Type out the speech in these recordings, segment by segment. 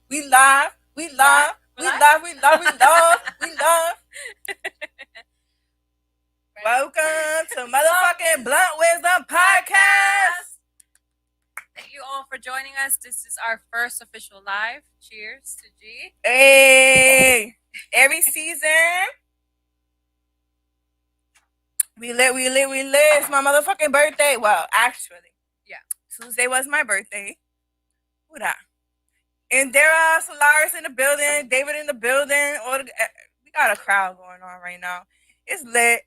We live. We live. We live. We love. We love. We love. Welcome to motherfucking Blunt Wisdom Podcast. Thank you all for joining us. This is our first official live. Cheers to G. Hey, every season. We lit. It's my motherfucking birthday. Well, actually. Yeah. Tuesday was my birthday. Who that? And there are Solaris in the building, David in the building. We got a crowd going on right now. It's lit.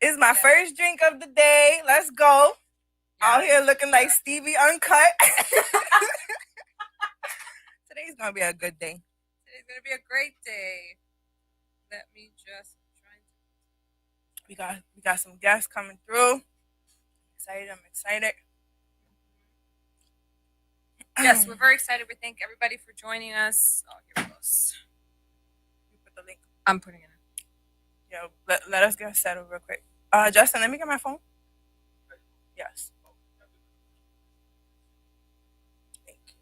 It's my first drink of the day. Let's go. Out here looking like Stevie Uncut. Today's going to be a good day. Today's going to be a great day. Let me just try. We got some guests coming through. I'm excited. Yes, we're very excited. We thank everybody for joining us. Oh, here it goes. You put the link. I'm putting it in. Yo, let us get settled real quick. Justin, let me get my phone. Yes. Thank you.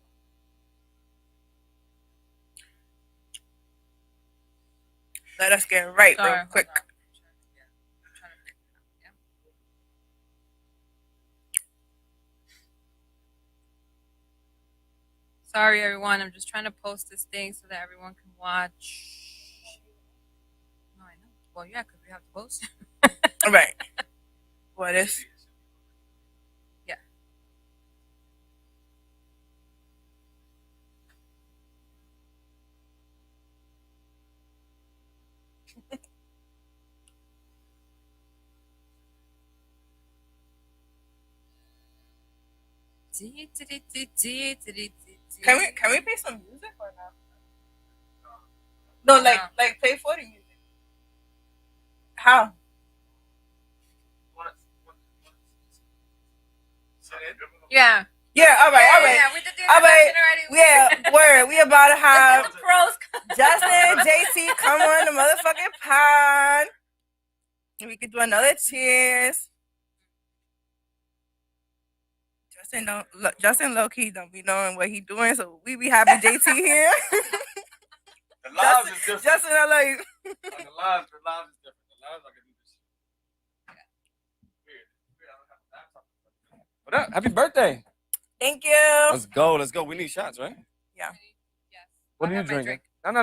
Let us get right real quick. Sorry, everyone. I'm just trying to post this thing so that everyone can watch. No, I know. Well, yeah, because we have to post. Right. What is? Yeah. Can we play some music or not? No, like play for the music. How? Yeah. Yeah, all right. Yeah, we did the introduction already. Yeah, word. We about to have the pros. Justin, JC, come on the motherfucking pod. We could do another cheers. Justin low key don't be knowing what he doing, so we be having JT here. The lives is different. Justin, I love you. The lives is different. The lives I can do this shit. What up? Happy birthday. Thank you. Let's go. We need shots, right? Yeah. Yes. What are you drinking? No.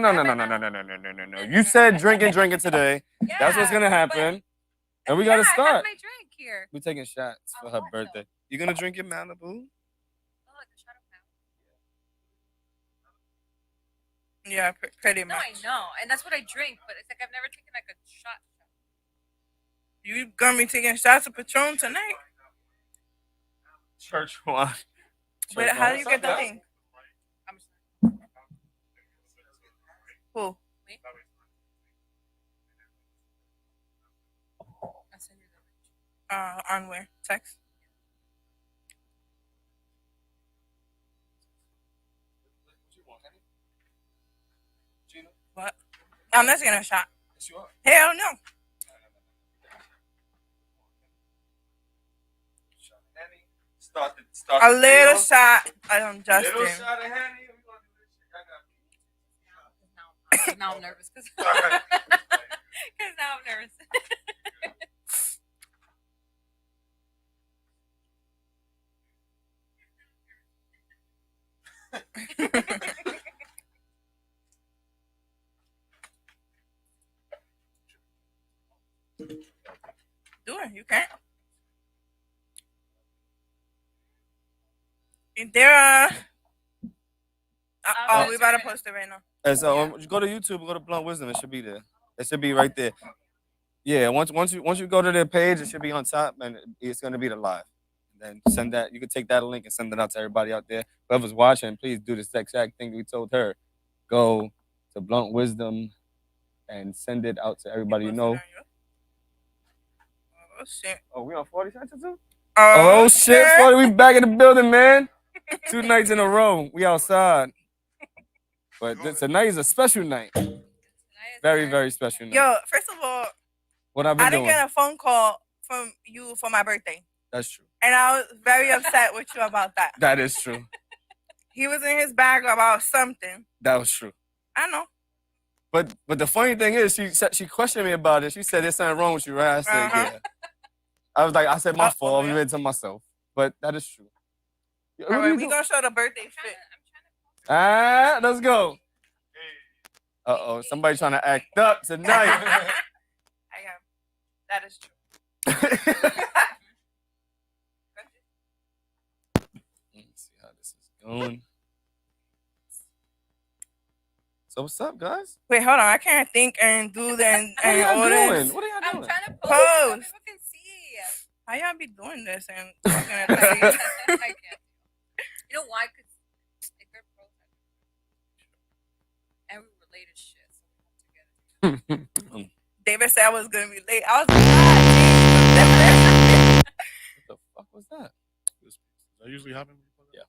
You said drinking today. Yeah, that's what's gonna happen. And we gotta I start. have my drink here. We're taking shots for her birthday. Though? You gonna drink your Malibu? Oh, like a shot of Malibu. Yeah, pretty much. No, I know, and that's what I drink. But it's like I've never taken like a shot. You gonna be taking shots of Patron tonight? Church wine. But how do you get the link? I'm sorry. Who? Me? I'll send you the link. On where? Text? Gina? What? I'm not getting a shot. Yes, you are. Hell no. Start A little shot. Justin. Little shot of Henny. Now I'm nervous because now I'm nervous. Do it. You can't. And there are. We about to post it right now. And so go to YouTube, go to Blunt Wisdom. It should be there. It should be right there. Yeah, once you go to their page, it should be on top, and it's gonna be the live. And then send that. You can take that link and send it out to everybody out there. Whoever's watching, please do this exact thing we told her. Go to Blunt Wisdom and send it out to everybody you know. Oh shit. Oh, we on 40 cents too? Oh shit, 40. We back in the building, man. 2 nights in a row. We outside. But tonight is a special night. Very, very special night. Yo, first of all, what I've been doing. I didn't get a phone call from you for my birthday. That's true. And I was very upset with you about that. That is true. He was in his bag about something. That was true. I know. But the funny thing is, she questioned me about it. She said, "There's something wrong with you, right?" I said, Uh-huh. "Yeah." I said, "My fault." I yeah. admitted to myself, but that is true. All right, we gonna show the birthday fit. Ah, let's go. Uh-oh, somebody trying to act up tonight. I am. That is true. Let's see how this is going. So what's up, guys? Wait, hold on. I can't think and do the and What are y'all all doing? this. What are y'all I'm doing? trying to post Pose. so people can see. How y'all be doing this and looking at the face? I can't. You know why? Because like they're pros and we related shit, so we come together. David said I was gonna be late. I was like, What the fuck was that? Does that usually happen? Yeah.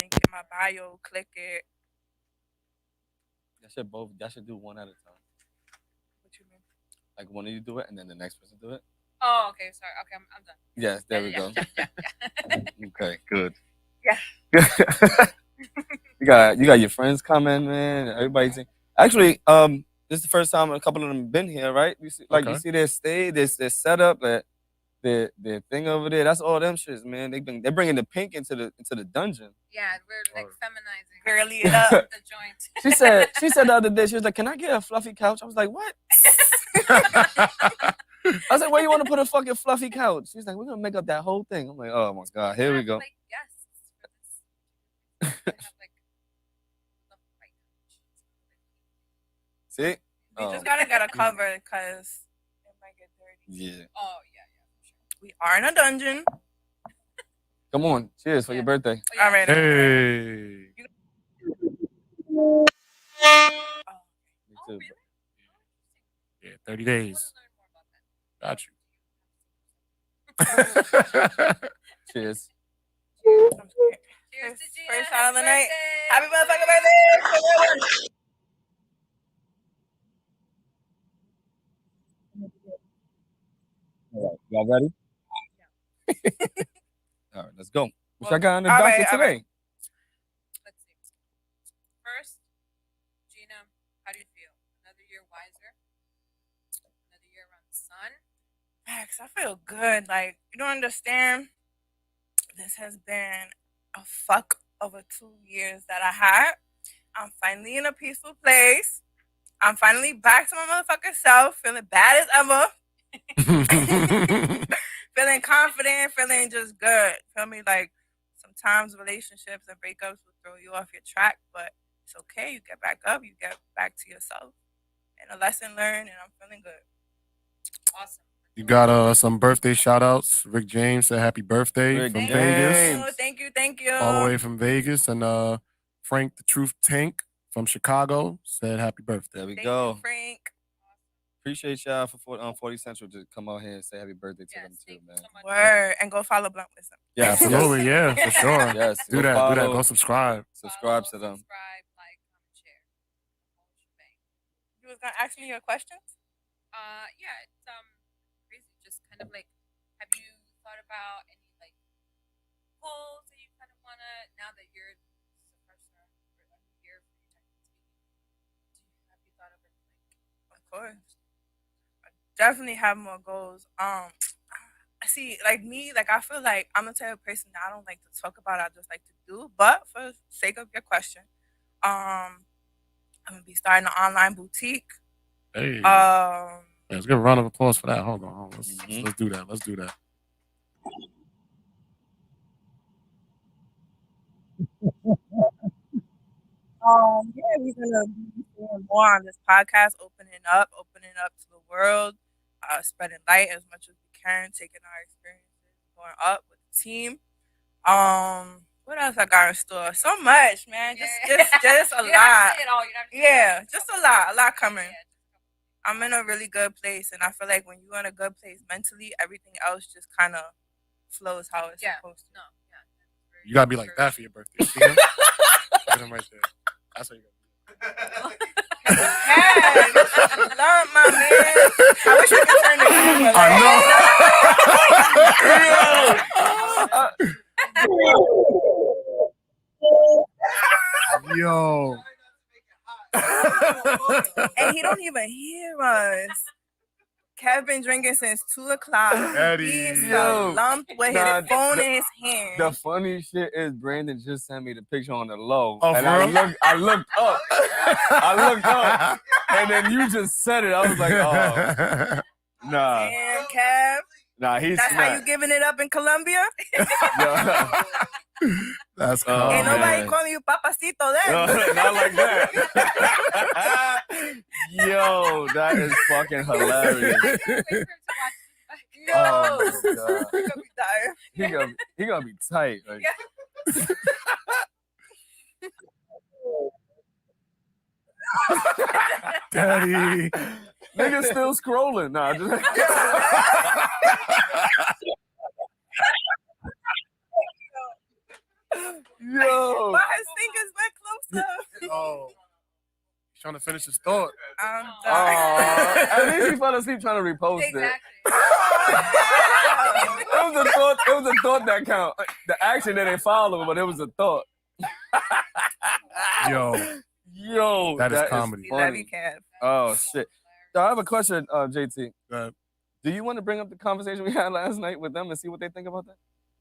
link in my bio, click it. Y'all should do one at a time. What you mean? Like one of you do it, and then the next person do it. Oh, okay. Sorry. Okay, I'm done. Yes, there we go. Yeah. Okay, good. Yeah. you got your friends coming, man. Everybody's actually this is the first time a couple of them been here, right? You see, like Okay. you see their stay, their setup, their thing over there. That's all them shits, man. They're bringing the pink into the dungeon. Yeah, we're like feminizing. Girly it up. The joint. She said the other day, she was like, "Can I get a fluffy couch?" I was like, "What?" I was like, "Where you want to put a fucking fluffy couch?" She's like, "We're gonna make up that whole thing." I'm like, "Oh my god, here we go." Like, yes. For this. Have, like, See? We just gotta get a cover because it might get dirty. Yeah. Oh yeah. Sure. We are in a dungeon. Come on, cheers for your birthday. Oh, yeah. All right. Hey. Oh. Me too. Yeah, 30 days. Got you. Cheers. Cheers to Gina. First shot of the night. Birthday. Happy motherfucking birthday! All right, y'all ready? All right, let's go. What I got on the All docket right, all today? right. Let's see. First, Gina, how do you feel? Another year wiser? Another year around the sun? Max, I feel good. Like, you don't understand. This has been a fuck over 2 years that I had. I'm finally in a peaceful place. I'm finally back to my motherfucking self, feeling bad as ever. Feeling confident, feeling just good. Feel me? Like, sometimes relationships and breakups will throw you off your track, but it's okay. You get back up, you get back to yourself. And a lesson learned, and I'm feeling good. Awesome. You got some birthday shout outs. Rick James said happy birthday Rick from James. Vegas. Thank you. All the way from Vegas. And Frank the Truth Tank from Chicago said happy birthday. There we Thank go. you, Frank. Appreciate y'all for 40 Central to come out here and say happy birthday to them too, thank you man. so much. Word. And go follow Blunt Wisdom. Yeah, Absolutely, yeah, for sure. Yes, Do that. Go subscribe. Subscribe to them. Subscribe, like, comment, share. You was gonna ask me your questions? Yeah, it's crazy. Just kind of like, have you thought about any like goals that you kind of wanna now that you're the first or a year for you technically speaking? Have you thought of it like? Of course. I definitely have more goals. See, like me, like I feel like I'm the type of person that I don't like to talk about. I just like to do. But for the sake of your question, I'm gonna be starting an online boutique. Hey. Let's give a round of applause for that. Hold on. Let's do that. Let's do that. Yeah, we're gonna be doing more on this podcast, opening up to the world, spreading light as much as we can, taking our experiences, going up with the team. What else I got in store? So much, man. Just a You lot. don't have to say it all. You don't have to say Yeah, it all. just a lot coming. Yeah, I'm in a really good place, and I feel like when you're in a good place mentally, everything else just kind of flows how it's supposed to. No, yeah. You gotta be like that for your birthday. See him? Get him right there. That's how you gotta be. Lump, my man. I wish we could turn the camera. I know. Yo. And he don't even hear us. Kev been drinking since 2:00. Daddy. He's Yo. lumped with his phone in his hand. The funny shit is Brandon just sent me the picture on the low. Oh, and for real? I looked up. I looked up. And then you just said it. I was like, oh. Nah. Damn, Kev. Nah, he's That's how you giving it up in Colombia? Yeah. That's cool. Oh, Ain't nobody man. calling you papacito then. Not like that. Yo, that is fucking hilarious. Wait for him to watch this back. Oh my god. He gonna be tired. He gonna be tight. Like, Daddy. nigga still scrolling. Nah, just Yo. But his fingers went closer. Oh. He's trying to finish his thought. I'm Aw, done. at least he fell asleep trying to repost it. Exactly. It was a thought. It was a thought that count. The action didn't follow, but it was a thought. Yo, That is comedy. We love you, Kev. Oh shit. So I have a question, JT. Go ahead. Do you want to bring up the conversation we had last night with them and see what they think about that?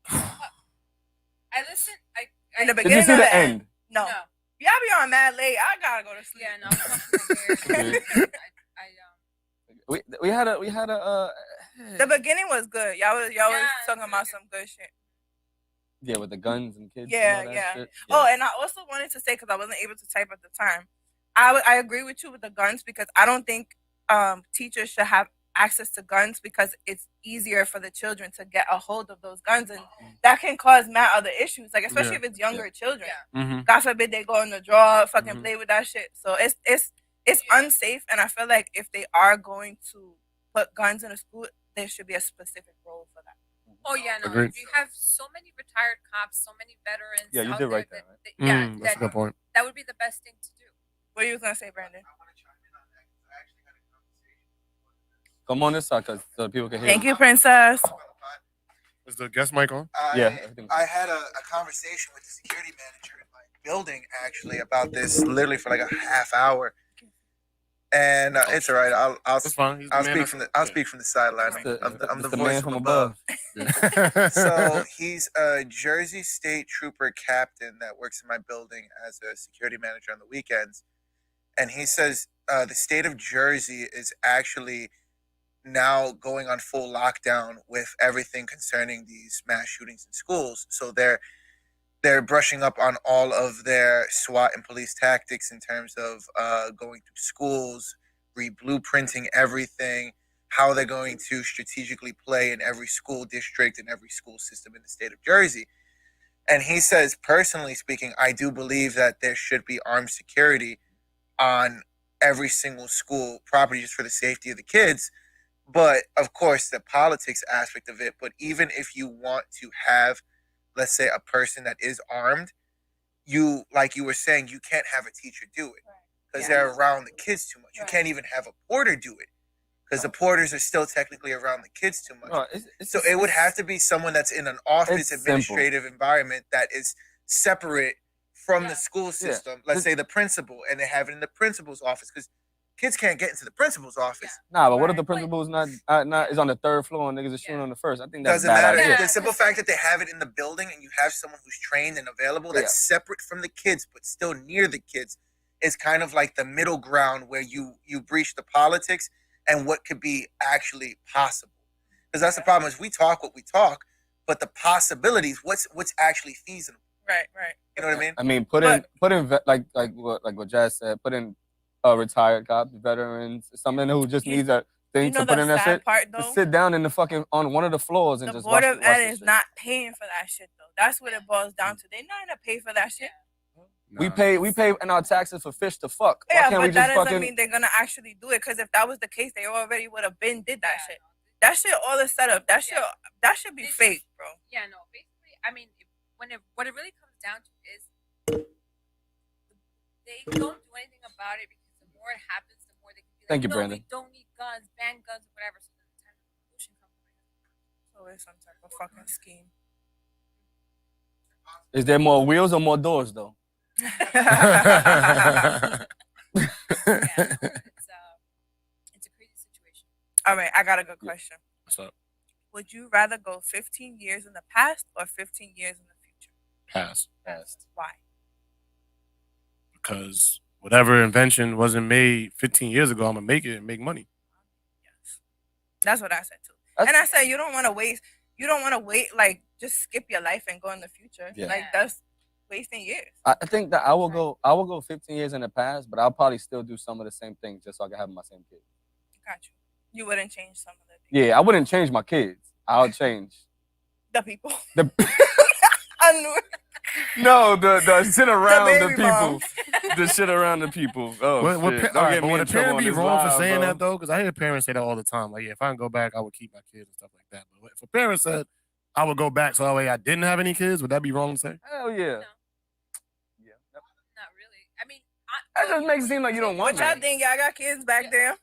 I listened. In the Did beginning you see of the end? No. No. Y'all be on mad late. I gotta go to sleep. Yeah, no. I'm watching my hair. We had a The beginning was good. Y'all was Yeah, talking it's about good. some good shit. yeah, with the guns and kids. Yeah, and all that yeah. shit. Oh, and I also wanted to say, because I wasn't able to type at the time, I agree with you with the guns, because I don't think teachers should have access to guns, because it's easier for the children to get a hold of those guns, and that can cause mad other issues, like especially if it's younger children. Yeah. Mm-hmm. God forbid they go in the draw, fucking Mhm. play with that shit. So it's unsafe, and I feel like if they are going to put guns in a school, there should be a specific role for that. Oh yeah, no. Agreed. You have so many retired cops, so many veterans. Yeah, you out did there write that, right? Yeah, That's a good point. that would be the best thing to do. What you was gonna say, Brandon? Come on this side, so people can hear. Thank you, Princess. Is the guest mic on? Yeah. I had a conversation with the security manager in my building actually about this, literally for like a half hour, and it's all right. I'll That's fine. He's the I'll man speak that's- from the speak from the sideline. I'm the voice man from above. Yeah. So he's a Jersey State Trooper captain that works in my building as a security manager on the weekends, and he says the state of Jersey is actually now going on full lockdown with everything concerning these mass shootings in schools. So they're brushing up on all of their SWAT and police tactics in terms of going through schools, re-blueprinting everything, how they're going to strategically play in every school district and every school system in the state of Jersey. And he says, personally speaking, I do believe that there should be armed security on every single school property just for the safety of the kids. But of course, the politics aspect of it. But even if you want to have, let's say, a person that is armed, you, like you were saying, you can't have a teacher do it because they're around the kids too much. You can't even have a porter do it because the porters are still technically around the kids too much. So it would have to be someone that's in an office administrative environment that is separate from the school system. Let's say the principal, and they have it in the principal's office because kids can't get into the principal's office. Nah, but what if the principal is not is on the third floor and niggas are shooting on the first? I think that's Doesn't a bad matter. idea. The simple fact that they have it in the building and you have someone who's trained and available that's separate from the kids but still near the kids is kind of like the middle ground where you breach the politics and what could be actually possible. Because that's the problem is we talk what we talk, but the possibilities, what's actually feasible. Right. You know what I mean? I mean, put in like what Jazz said. Put in retired cops, veterans, someone who just needs a thing You know to put the in that sad shit. part To though? sit down in the fucking on one of the floors and The just Board watch of the Ed is shit. not paying for that shit though. That's what it boils down to. They're not gonna pay for that shit. We pay in our taxes for fish to fuck. Why Yeah, can't we but that just doesn't fucking mean they're gonna actually do it. Because if that was the case, they already would have been did that shit. That shit all is set up. That should be fake, bro. Yeah, no. Basically, I mean, what it really comes down to is they don't do anything about it because the more it happens, the more they Thank you, no, Brandon. we don't need guns, ban guns, or whatever. So then the time of revolution comes. So it's some type of fucking scheme. Is there more wheels or more doors though? Yeah, it's a crazy situation. All right, I got a good question. What's up? Would you rather go 15 years in the past or 15 years in the future? Pass. Why? Because whatever invention wasn't made 15 years ago, I'm gonna make it and make money. Yes. That's what I said too. That's- And I said you don't want to waste. You don't want to wait. Like just skip your life and go in the future. Yeah. Like that's wasting years. I think that I will go 15 years in the past, but I'll probably still do some of the same things just so I can have my same kids. Got you. You wouldn't change some of the things. Yeah, I wouldn't change my kids. I'll change The people. the I knew it. no the shit around the baby people. moms. The shit around the people. Oh Would shit! all Don't right, get but me would in a trouble parent on be this wrong for live, saying bro. that though? Because I hear parents say that all the time. Like, yeah, if I can go back, I would keep my kids and stuff like that. But if a parent said I would go back so that way I didn't have any kids, would that be wrong to say? Hell yeah. No. Yeah. Not really. I mean, That just makes it seem like you don't want What y'all me. think? Y'all got kids back there?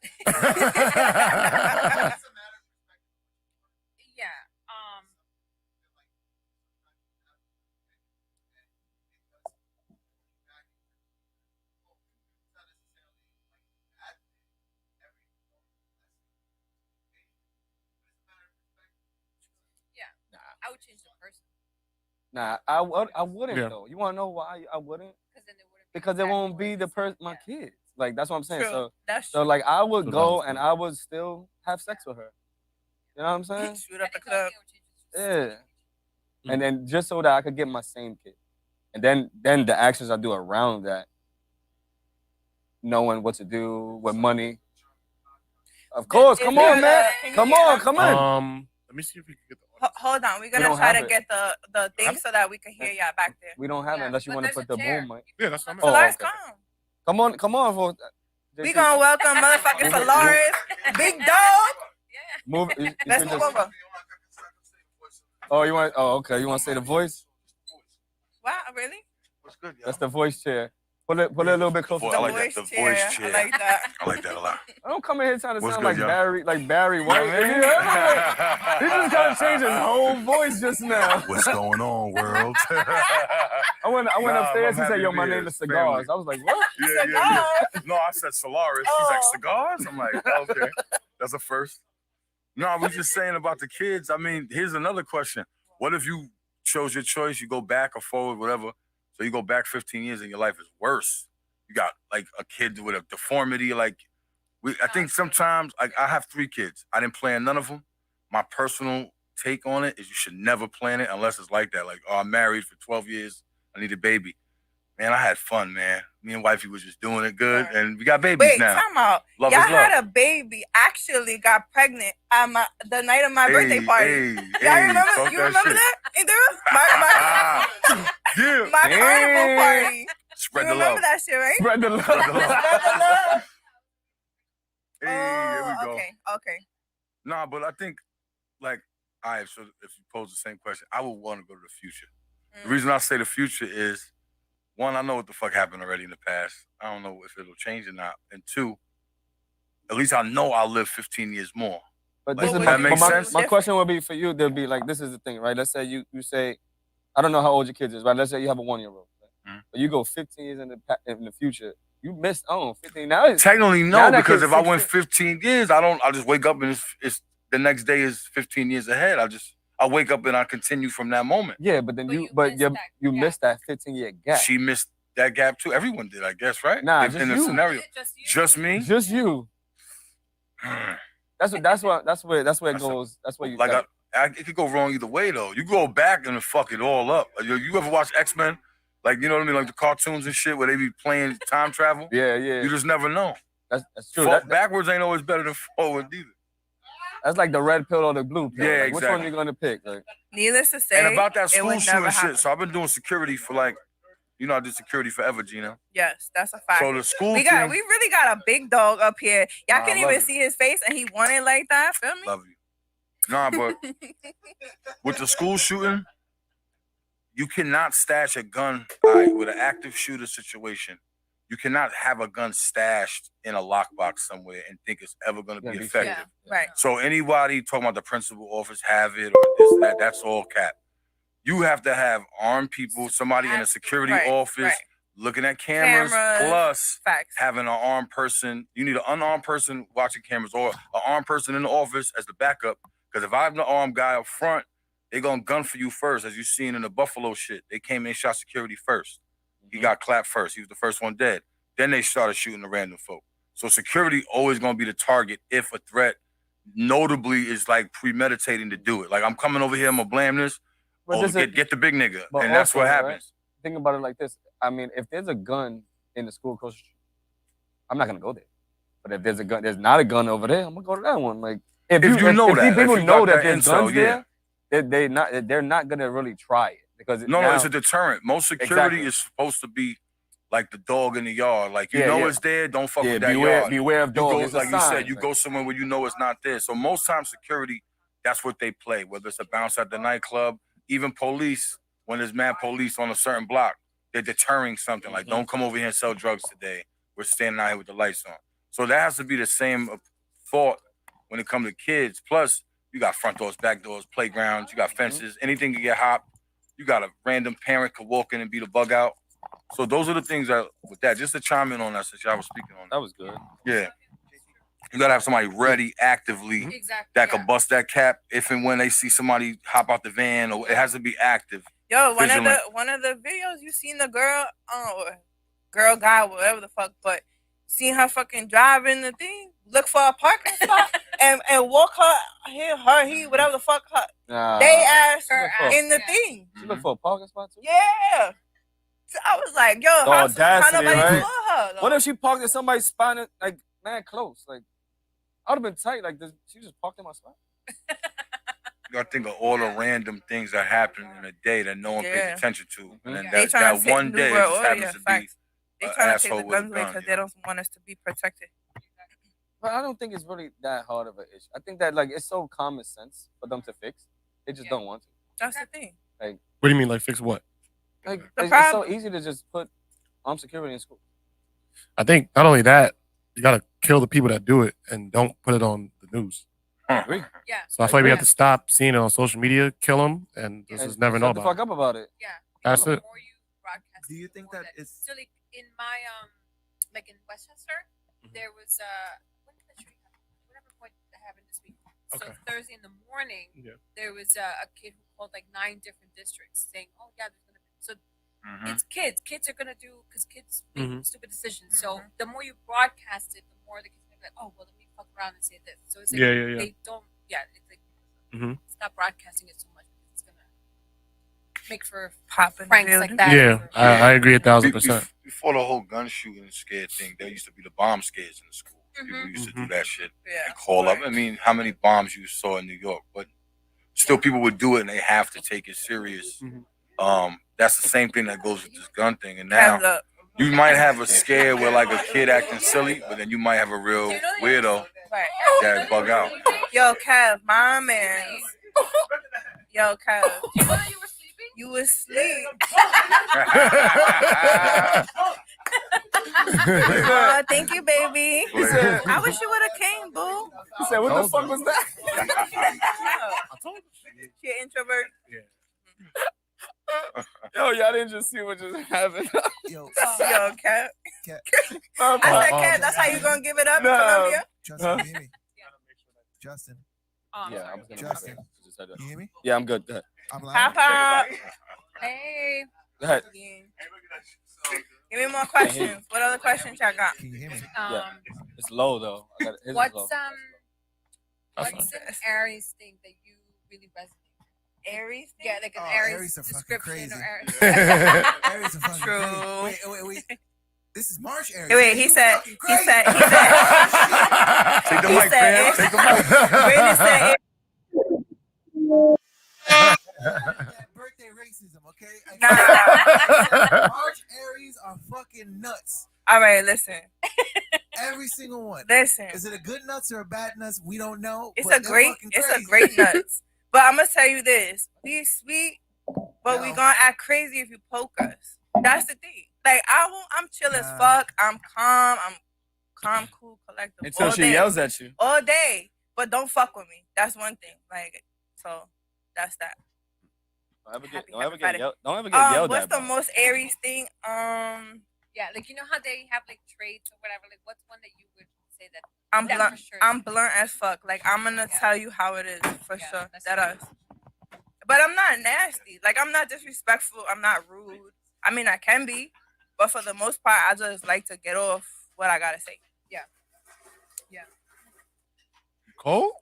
Yeah. I would change the person Nah, I wouldn't Yeah. though. You want to know why I wouldn't? because then it wouldn't. Because it won't be the person, my kids. Like that's what I'm saying. True. That's So true. like I would So go that's and true. I would still have sex with her. You know what I'm saying? Shoot up the club. Yeah. And then just so that I could get my same kid, and then the actions I do around that, knowing what to do with money. Of course, come on, man. Come on, come in. Let me see if we can get the Hold on, we're We gonna don't try have to it. get the thing so that we can hear y'all back there. We don't have it Yeah, unless you but want to there's put a the chair. boom mic. Yeah, that's what I meant. So Oh, let's okay. come. Come on, for. We gonna welcome motherfucking Solaris, Big Dog. Move. You Let's can move just- over. Oh, you want? Oh, okay. You want to say the voice? Wow, really? What's good, y'all? That's the voice chair. Put it a little bit closer. I The like voice that, the chair. voice chair. I like that. I like that a lot. I don't come in here trying to What's sound good, like y'all? Barry White. He just kind of changed his whole voice just now. What's going on, world? I went Nah, upstairs. I'm He said, happy "Yo, to my be name here. is Cigars." Family. I was like, "What?" Yeah. No, I said Solaris. He's like, Oh. cigars? I'm like, okay. That's a first. No, I was just saying about the kids. I mean, here's another question. What if you chose your choice, you go back or forward, whatever. So you go back 15 years and your life is worse. You got like a kid with a deformity. Like I think sometimes like I have 3 kids. I didn't plan none of them. My personal take on it is you should never plan it unless it's like that. Like, oh, I'm married for 12 years. I need a baby. Man, I had fun, man. Me and wifey was just doing it good, and we got babies Wait, now. time out. Love Y'all is love. had a baby. Actually, got pregnant at the night of my birthday party. Y'all remember? You remember that? Either Yeah. my carnival party. Spread You the remember love. that shit, right? Spread the love. Spread the love. Spread the love. Hey, here we go. Okay. Nah, but I think, like, all right, so if you pose the same question, I would want to go to the future. The reason I say the future is, one, I know what the fuck happened already in the past. I don't know if it'll change or not. And 2, at least I know I'll live 15 years more. But Like, this is that makes my, sense? my question would be for you. There'd be like, this is the thing, right? Let's say you say, I don't know how old your kids is, right? Let's say you have a 1-year-old. Right? But you go 15 years in the future. You missed 15. Now it's Technically, now no, that because kid's if I went 16. 15 years, I just wake up and it's the next day is 15 years ahead. I wake up and I continue from that moment. Yeah, but then you missed that 15-year gap. She missed that gap too. Everyone did, I guess, right? Nah, in just the you. scenario. Just me? Just you. That's where it goes. That's where you Like it could go wrong either way though. You go back and fuck it all up. You ever watch X-Men? Like, you know what I mean? Like the cartoons and shit where they be playing time travel. Yeah. You just never know. That's true. Backwards ain't always better than forward either. That's like the red pill or the blue pill. Yeah, like, which one exactly. are you gonna pick? Like, Needless to say, And about that it school would shooting never happen. shit. So I've been doing security for like, I did security forever, Gina. Yes, that's a fact. So the school we really got a big dog up here. Y'all Nah, can't I love even it. see his face, and he want it like that. Feel me? Love you. Nah, but with the school shooting, you cannot stash a gun with an active shooter situation You cannot have a gun stashed in a lockbox somewhere and think it's ever going to be effective. Right. So anybody talking about the principal office have it or this and that, that's all cap. You have to have armed people, somebody in a security office looking at cameras plus having an armed person. You need an unarmed person watching cameras or an armed person in the office as the backup. Because if I have an armed guy up front, they're going to gun for you first, as you seen in the Buffalo shit. They came in and shot security first. He got clapped first. He was the first one dead. Then they started shooting the random folk. So security always going to be the target if a threat notably is like premeditating to do it. Like, I'm coming over here, I'm going to blame this. Get the big nigga. And that's what happens. Right? Think about it like this. I mean, if there's a gun in the school across the street, I'm not going to go there. But if there's not a gun over there, I'm going to go to that one. Like, if people know that there's guns there, they're not going to really try it. Because it's a deterrent. Most security is supposed to be like the dog in the yard. Like, it's there, don't fuck with that yard. Beware of dogs. Like you said, you go somewhere where you know it's not there. So most times security, that's what they play. Whether it's a bounce at the nightclub, even police, when there's mad police on a certain block, they're deterring something. Like, don't come over here and sell drugs today. We're standing out here with the lights on. So that has to be the same thought when it comes to kids. Plus, you got front doors, back doors, playgrounds, you got fences, anything can get hopped. You got a random parent could walk in and beat a bug out. So those are the things that, with that, just to chime in on that, since y'all was speaking on that. That was good. Yeah. You got to have somebody ready actively that could bust that cap if and when they see somebody hop out the van, or it has to be active. Yo, one of the videos, you seen the girl, guy, whatever the fuck, but seen her fucking driving the thing, look for a parking spot and walk he, whatever the fuck they asked her in the thing. She looked for a parking spot too? Yeah. So I was like, yo, how nobody saw her? Though? What if she parked in somebody's spot, like, man, close? Like, I would have been tight. Like, she just parked in my spot. You gotta think of all the random things that happen in a day that no one pays attention to. And then that one day it just happens to be they trying to take the guns away because they don't want us to be protected. But I don't think it's really that hard of an issue. I think that, like, it's so common sense for them to fix. They just don't want to. That's the thing. Like, what do you mean, like, fix what? Like, it's so easy to just put armed security in school. I think not only that, you gotta kill the people that do it and don't put it on the news. I agree. Yeah. So I feel like we have to stop seeing it on social media, kill them, and just never know about it. Shut the fuck up about it. Yeah. That's it. Do you think that it's so like in my like in Westchester, there was whatever point that happened this week. So Thursday in the morning, there was a kid who called like 9 different districts saying, "Oh yeah, there's gonna be." So it's kids. Kids are gonna do because kids make stupid decisions. So the more you broadcast it, the more the kids are like, "Oh well, let me fuck around and say this." So it's like they don't. Yeah, it's like stop broadcasting it so much because it's gonna make for popping pranks like that. Yeah, I agree 1,000%. Before the whole gun shooting scare thing, there used to be the bomb scares in the schools. People used to do that shit and call up. I mean, how many bombs you saw in New York? But still, people would do it, and they have to take it serious. That's the same thing that goes with this gun thing. And now you might have a scare where like a kid acting silly, but then you might have a real weirdo that bug out. Yo, Kev, my man. Yo, Kev. You were sleeping. Oh, thank you, baby. I wish you would have came, boo. He said, "What the fuck was that?" I told you. She an introvert. Yo, y'all didn't just see what just happened. yo, Cat. Cat. I said, Cat, that's how you gonna give it up in Colombia? Justin, you hear me? Justin. Yeah, I was gonna Justin. that. You hear me? Yeah, I'm good. Go ahead. I'm live. Papa. Hey. Go ahead. Give me more questions. What other questions y'all got? Can you hear me? It's low though. What's an Aries thing that you really resonate? Aries thing? Yeah, like an Aries description crazy. or Aries. Aries are fucking True. crazy. Wait. This is March Aries. Wait, he said. Take the mic, fam. Take the mic. Brandon said. Birthday racism, okay? March Aries are fucking nuts. All right, listen. Every single one. Listen. Is it a good nuts or a bad nuts? We don't know. It's a great nuts. But I'm gonna tell you this: we sweet, but we gonna act crazy if you poke us. That's the thing. Like I'm chill as fuck. I'm calm, cool, collective. Until all she day. yells at you. All day. But don't fuck with me. That's one thing. Like, so that's that. Don't ever Happy get yelled at. What's the most Aries thing? Yeah, like you know how they have like traits or whatever. Like, what's one that you would say that? I'm that blunt. for sure. I'm blunt as fuck. Like I'm gonna tell you how it is for sure. that's That true. us. But I'm not nasty. Like I'm not disrespectful. I'm not rude. I mean, I can be, but for the most part, I just like to get off what I gotta say. Cole?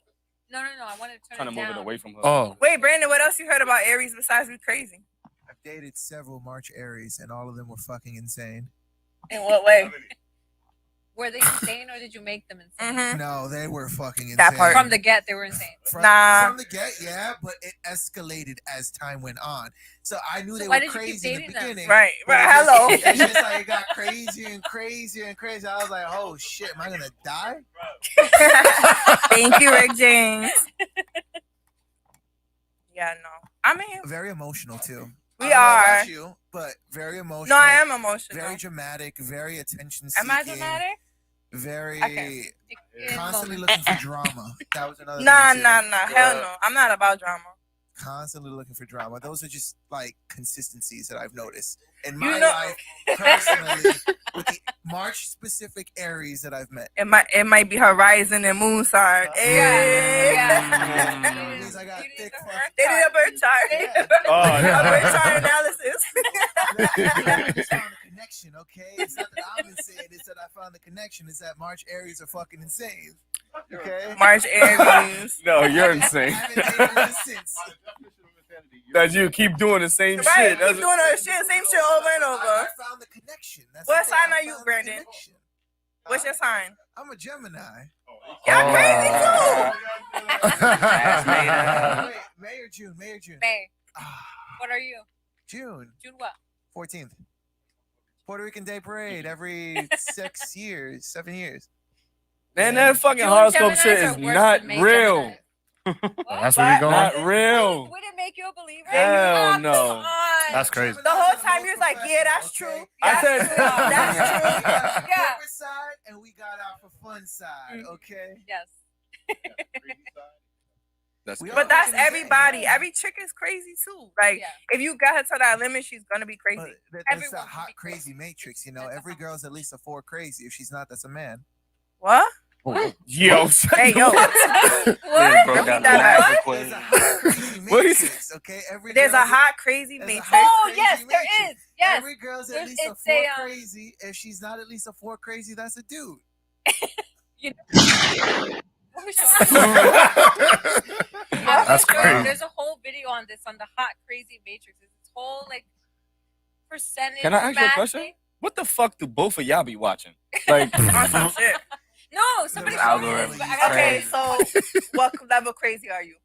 No. I wanted to turn Trying to it move down. it away from her. Oh. Wait, Brandon, what else you heard about Aries besides we crazy? I've dated several March Aries, and all of them were fucking insane. In what way? Were they insane or did you make them insane? No, they were fucking insane. That part. From the get, they were insane. From the get, yeah, but it escalated as time went on. So I knew they were crazy in the beginning. Right. Hello. It's just like it got crazier and crazier and crazier. I was like, oh shit, am I gonna die? Thank you, Rick James. Yeah, no. I mean, very emotional too. We I don't know are. about you, but very emotional. No, I am emotional. Very dramatic. Very attention seeking. Am I dramatic? Very Okay. constantly looking for drama. That was another. Nah. thing too. Hell no. I'm not about drama. Constantly looking for drama. Those are just like consistencies that I've noticed in You my know- life personally with the March specific Aries that I've met. It might be her rising and moon sign. Hey. Yeah. Means I got thick They did a birth chart. A birth chart analysis. I found the connection, okay? It's not that I'm insane, it's that I found the connection. It's that March Aries are fucking insane. Okay? March Aries. No, you're insane. I haven't dated one since. That you keep doing the same Right, shit. keep doing her shit, same shit over and over. I found the connection. That's What the thing. sign I are you, found the Brandon? connection. What's your sign? I'm a Gemini. Y'all crazy too. Wait, May or June? May or June? May. Ah, What are you? June June what? 14th. Puerto Rican Day Parade every 6 years, 7 years. Man, that fucking June horoscope Geminis shit are is worse not than May real. Geminis. That's where we going? Not real. Would it make you a believer? Hell no. Come on. That's crazy. The whole time you was like, yeah, that's true. I That's said- true. That's We got true. our Yeah. corporate side and we got our for fun side, okay? Yes. That's We good. But that's fucking insane, everybody. yeah. Every chick is crazy too. Like, Yeah. if you got her to that limit, she's gonna be crazy. But there's Everyone that can hot be crazy matrix, you know. Every girl's at least a 4 crazy. If she's not, that's a man. What? Yo, Hey, yo. What? Repeat that back. There's a hot crazy What is- matrix, okay? Every There's a girl's hot, crazy there's a matrix. hot Oh, crazy yes, there matrix. is. Yes. Every girl's at There's- least a it's 4 a, crazy. If she's not at least a 4 crazy, that's a dude. That's crazy. There's a whole video on this on the hot crazy matrix. It's this whole like percentage. Can I ask you a math question? thing. What the fuck do both of y'all be watching? Like, On some shit. No, somebody The showed me algorithm this. But I is gotta Okay, crazy. so what level crazy are you?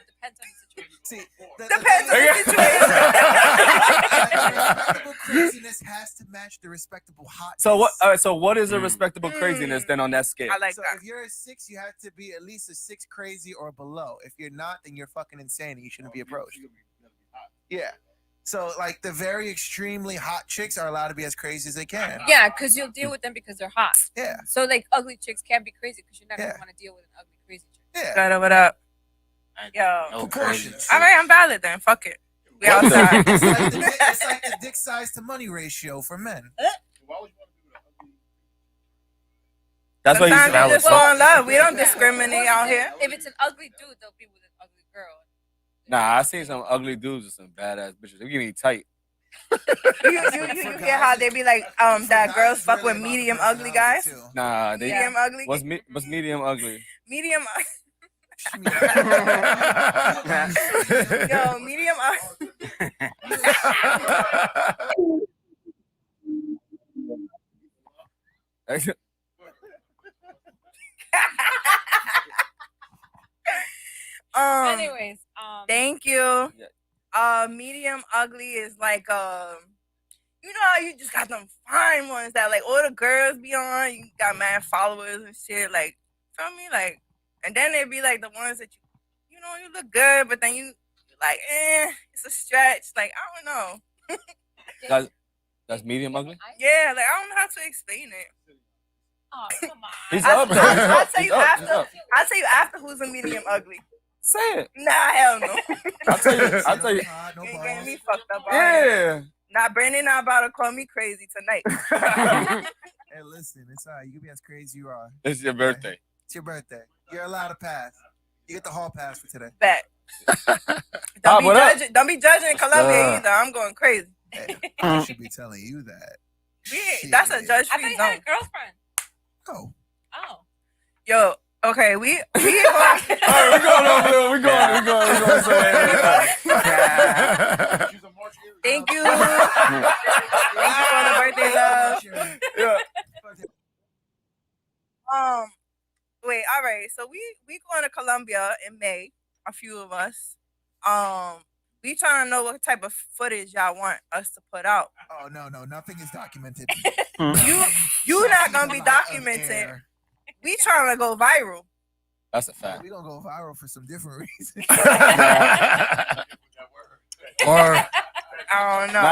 depends on the situation. See, Depends on thing the is- situation. the respectable craziness has to match the respectable hotness. so what? All right. So what is a respectable craziness then on that scale? I like So that. if you're a 6, you have to be at least a 6 crazy or below. If you're not, then you're fucking insane and you shouldn't be approached. Yeah. So like the very extremely hot chicks are allowed to be as crazy as they can. Yeah, because you'll deal with them because they're hot. Yeah. So like ugly chicks can't be crazy because you're not Yeah. gonna want to deal with an ugly crazy chick. Yeah. What up? Yo. Proportions. All right, I'm valid then. Fuck it. We What the- outside. It's like the dick size to money ratio for men. That's why you Sometimes said we just fall in love. We don't discriminate out here. If it's an ugly dude, they'll be with an ugly girl. Nah, I seen some ugly dudes with some badass bitches. They give me tight. You hear how they be like, that girls fuck with medium ugly guys? Nah, they. Medium ugly? What's medium ugly? Medium. Yo, medium ugly. Anyways, Thank you. Yeah. Medium ugly is like you know how you just got them fine ones that like all the girls be on. You got mad followers and shit. Like, feel me? Like, and then they be like the ones that you know, you look good, but then you like, it's a stretch. Like, I don't know. That's medium ugly. Yeah, like I don't know how to explain it. Oh, come on. He's up there. I'll tell you He's up. after. I'll tell you after who's a medium ugly. Say it. Nah, hell no. I'll tell you. No You ain't balls. getting me fucked up. Yeah. Yeah. Nah, Brandon not about to call me crazy tonight. Hey, listen, it's all right. You can be as crazy you are. It's your birthday. It's your birthday. You're allowed to pass. You get the hall pass for today. Bet. Bob, what up? Don't be judging in Colombia either. I'm going crazy. Hey, I should be telling you that. That's a I judge-free thought you had zone. a girlfriend. Oh. Oh. Yo, okay, we going. All right, we going over there. We going somewhere. Thank you. Thank you for the birthday love. Yeah. Wait, all right. So we going to Colombia in May. A few of us. We trying to know what type of footage y'all want us to put out. Oh no, nothing is documented. You not gonna be documented. We trying to go viral. That's a fact. We gonna go viral for some different reasons. Or I don't know.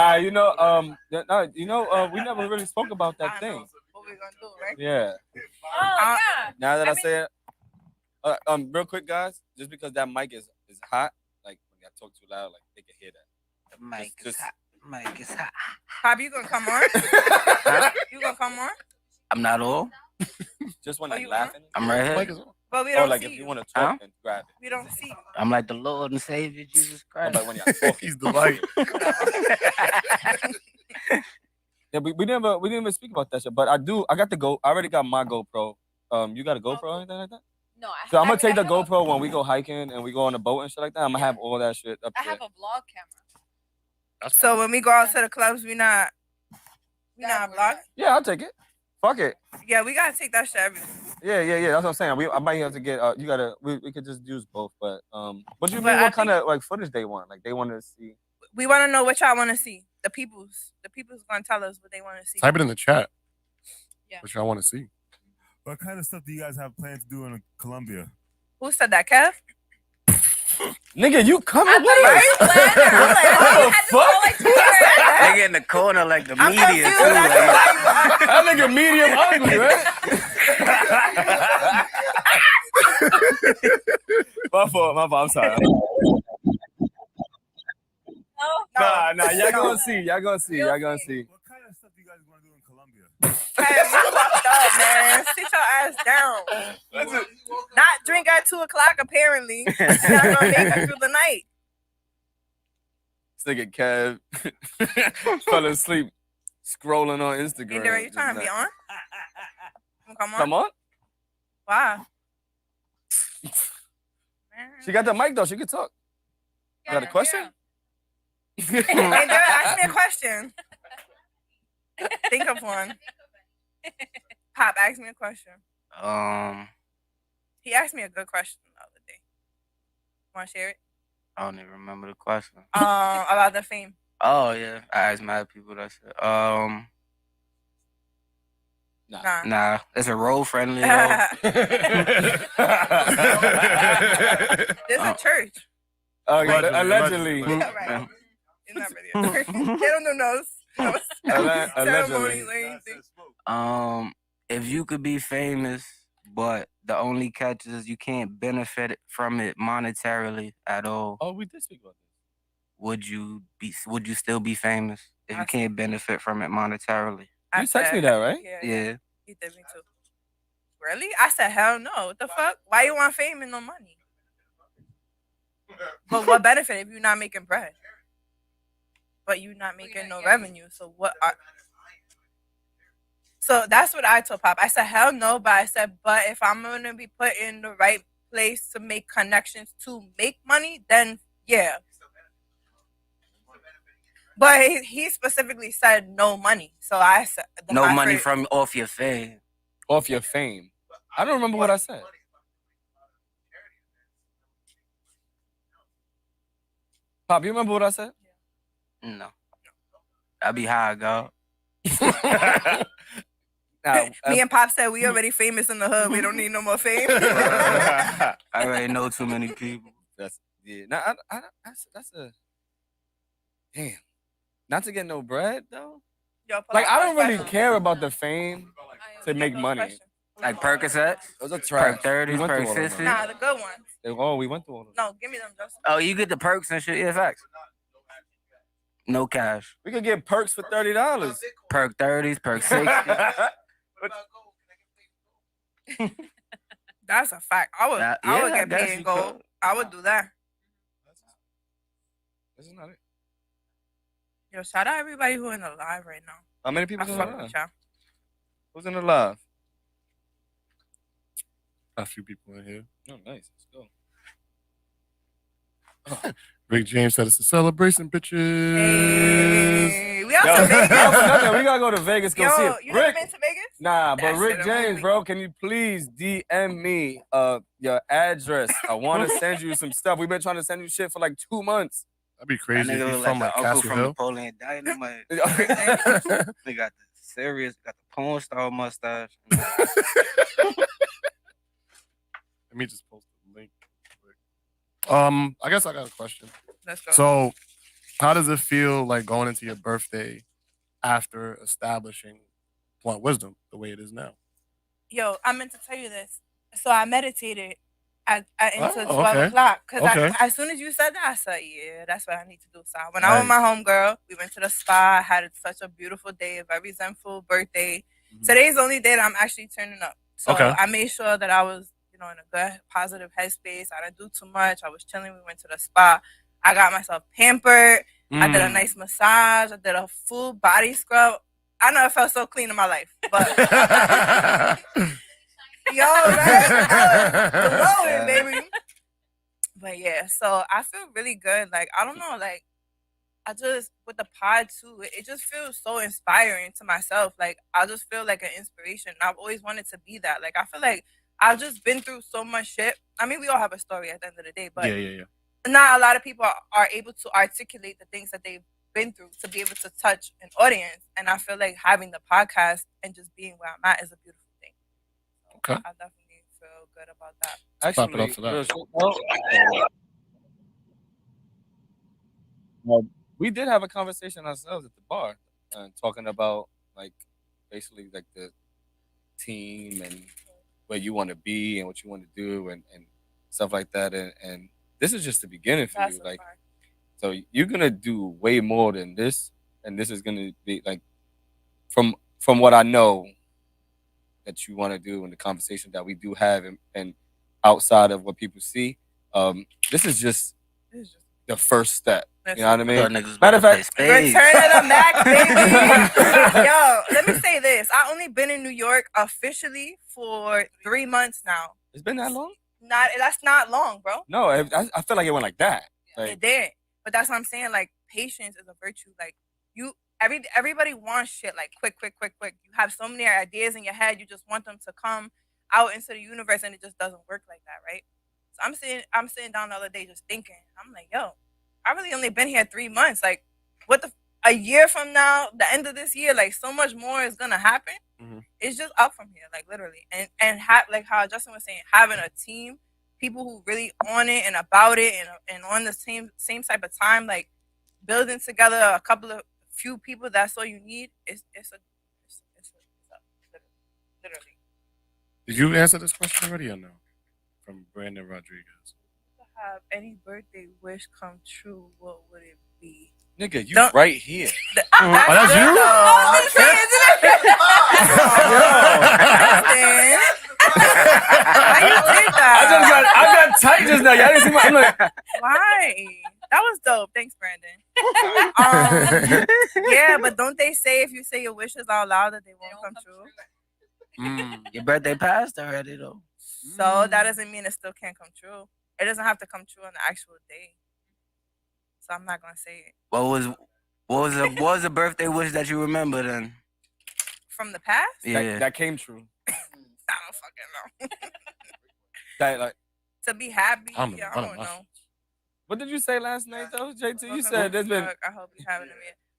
Nah, we never really spoke about that thing. What we gonna do, right? Yeah. Oh, yeah. Now that I say it, real quick, guys, just because that mic is hot, like when I talk too loud, like they can hear that. The mic is hot. Mic is hot. Pop, you gonna come on? You gonna come on? I'm not all. Just when Oh, I'm you laughing. I'm right here. Mike is on. But we Or don't like see if you you. want to talk and grab it. We don't see you. I'm like the Lord and Savior Jesus Or Christ. like when y'all talking. He's the light. Yeah, we didn't even speak about that shit. But I got the I already got my GoPro. You got a GoPro or anything like that? No, So I'm gonna take the I have GoPro when we go hiking and we go on a boat and shit like that. I'm gonna have all that shit up I there. have a vlog camera. So when we go out to the clubs, we not vlogging. Yeah, I'll take it. Fuck it. Yeah, we gotta take that shit everywhere. Yeah. That's what I'm saying. I might have to get. We could just use both. But what do you But mean? I What kind of like footage they want? Like they want to see. We want to know what y'all want to see. The people's gonna tell us what they want to see. Type it in the chat. Yeah. What y'all want to see. What kind of stuff do you guys have planned to do in Colombia? Who said that, Kev? Nigga, you coming I with thought you us? were planning. I'm like, What oh, the you had this fuck? whole like 2 years. They get in the corner like the I'm media confused. too. Like, That nigga medium ugly, right? My fault. I'm sorry. Nah. Y'all gonna see. What kind of stuff do you guys want to do in Colombia? Kev, you fucked up, man. Sit your ass down. Not drink at 2 o'clock. Apparently, you're not gonna make it through the night. This nigga Kev fell asleep scrolling on Instagram. Indira, you trying to be on? Come on. Come on. Wow. She got the mic though. She can talk. You got a question? Indira, ask me a question. Think of one. Pop, ask me a question. He asked me a good question the other day. Want to share it? I don't even remember the question. About the fame. Oh yeah, I asked mad people that shit. Nah, it's a road friendly. There's a church. Oh, yeah, allegedly. Right. It's not really a church. They don't do no ceremonies or anything. If you could be famous, but the only catch is you can't benefit from it monetarily at all, Oh, we did speak about this. would you still be famous if you can't benefit from it monetarily? You text me that, right? Yeah. He did me too. Really? I said, hell no. What the fuck? Why you want fame and no money? But what benefit if you're not making bread? But you're not making no revenue. So So that's what I told Pop. I said, hell no. But I said, but if I'm going to be put in the right place to make connections to make money, then yeah. But he specifically said no money. So I said No money from off your fame. Off your fame. I don't remember what I said. Pop, you remember what I said? No. I be high, God. Now, Me and Pop said we already famous in the hood. We don't need no more fame. I already know too many people. That's Now, that's a damn. Not to get no bread though. Yo, Like, I don't really care about the fame to make money. Like Percocets? Those are trash. Perk 30s, We went through Perk all of them. 60s. Nah, the good ones. Oh, we went through all of them. No, give me them, Justin. Oh, you get the perks and shit. Yeah, facts. No cash. We could get perks for $30. Perk 30s, Perk 60s. That's a fact. I would Yeah, get paid in gold. I would do that. This is not it. Yo, shout out everybody who in the live right now. How many I people in the fuck live? with y'all. Who's in the live? A few people in here. Oh, nice. Let's go. Rick James said it's a celebration, bitches. Hey, we out Yo, to Vegas. we gotta go to Vegas. Go see Yo, it. you never Rick, been to Vegas? nah, but That Rick shit James, amazing. bro, can you please DM me your address? I want to send you some stuff. We've been trying to send you shit for like 2 months. That'd be That crazy if nigga he's look from like like the uncle Castle from Hill. Napoleon Dynamite. They got the serious, got the porn star mustache. Let me just post the link. I guess I got a question. Let's go. So, how does it feel like going into your birthday after establishing Blunt Wisdom the way it is now? Yo, I meant to tell you this. So I meditated until 12 okay. o'clock. Because Okay. as soon as you said that, I said, yeah, that's what I need to do. So I went out with my homegirl. We went to the spa. Had such a beautiful day, a very zenful birthday. Today's the only day that I'm actually turning up. So I made sure that I was, in a good, positive headspace. I didn't do too much. I was chilling. We went to the spa. I got myself pampered. I did a nice massage. I did a full body scrub. I never felt so clean in my life. But yo, that's glowing, baby. But yeah, so I feel really good. Like, I don't know, like, I just, with the pod too, it just feels so inspiring to myself. Like, I just feel like an inspiration. I've always wanted to be that. Like, I feel like I've just been through so much shit. I mean, we all have a story at the end of the day, but not a lot of people are able to articulate the things that they've been through to be able to touch an audience. And I feel like having the podcast and just being where I'm at is a beautiful thing. Okay. I definitely feel good about that. Actually, Clap it up for that. We did have a conversation ourselves at the bar, talking about basically like the team and where you want to be and what you want to do and stuff like that. And this is just the beginning for you. Like, so you're gonna do way more than this, and this is gonna be like from what I know that you want to do and the conversation that we do have and outside of what people see. This is just the first step. You know what I mean? Matter of fact, Return of the Mac, baby. Yo, let me say this. I only been in New York officially for 3 months now. It's been that long? That's not long, bro. No, I feel like it went like that. Like, it did. But that's what I'm saying. Like, patience is a virtue. Like, everybody wants shit like quick. You have so many ideas in your head. You just want them to come out into the universe, and it just doesn't work like that, right? So I'm sitting down the other day just thinking. I'm like, yo, I really only been here 3 months. Like, a year from now, the end of this year, like, so much more is gonna happen. Mm-hmm. It's just up from here, like, literally. And like how Justin was saying, having a team, people who really on it and about it and on the same type of time, like building together a few people. That's all you need. It's literally. Did you answer this question already or no? From Brandon Rodriguez. Have any birthday wish come true, what would it be? Nigga, you right here. That's you? Why you did that? I got tight just now. Y'all didn't see my. I'm like, why? That was dope. Thanks, Brandon. Yeah, but don't they say if you say your wishes out loud that they won't come true? Your birthday passed already though. So that doesn't mean it still can't come true. It doesn't have to come true on the actual day. So I'm not gonna say it. What was a birthday wish that you remember then? From the past? Yeah. that came true. I don't fucking know. That like To be happy, I don't know. What did you say last night though, JT? You said there's been. I hope you having it.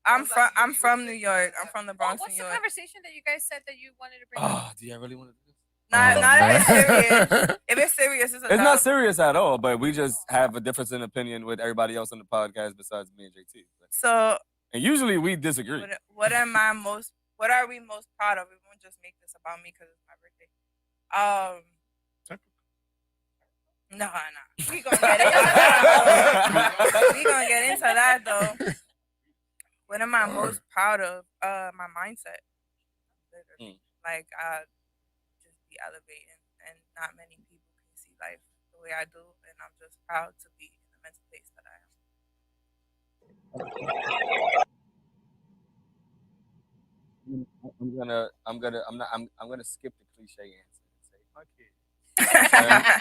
I'm from New York. I'm from the Bronx, What's New the York. conversation that you guys said that you wanted to bring Oh, do you really want to do this? Not if it's serious. If it's serious, it's not serious at all. But we just have a difference in opinion with everybody else on the podcast besides me and JT. So. And usually we disagree. What are we most proud of? We won't just make this about me because it's my birthday. No. We gonna get into that though. What am I most proud of? My mindset. Like I just be elevating, and not many people can see life the way I do, and I'm just proud to be in the mental place that I am. I'm gonna skip the cliche answer and say my kid.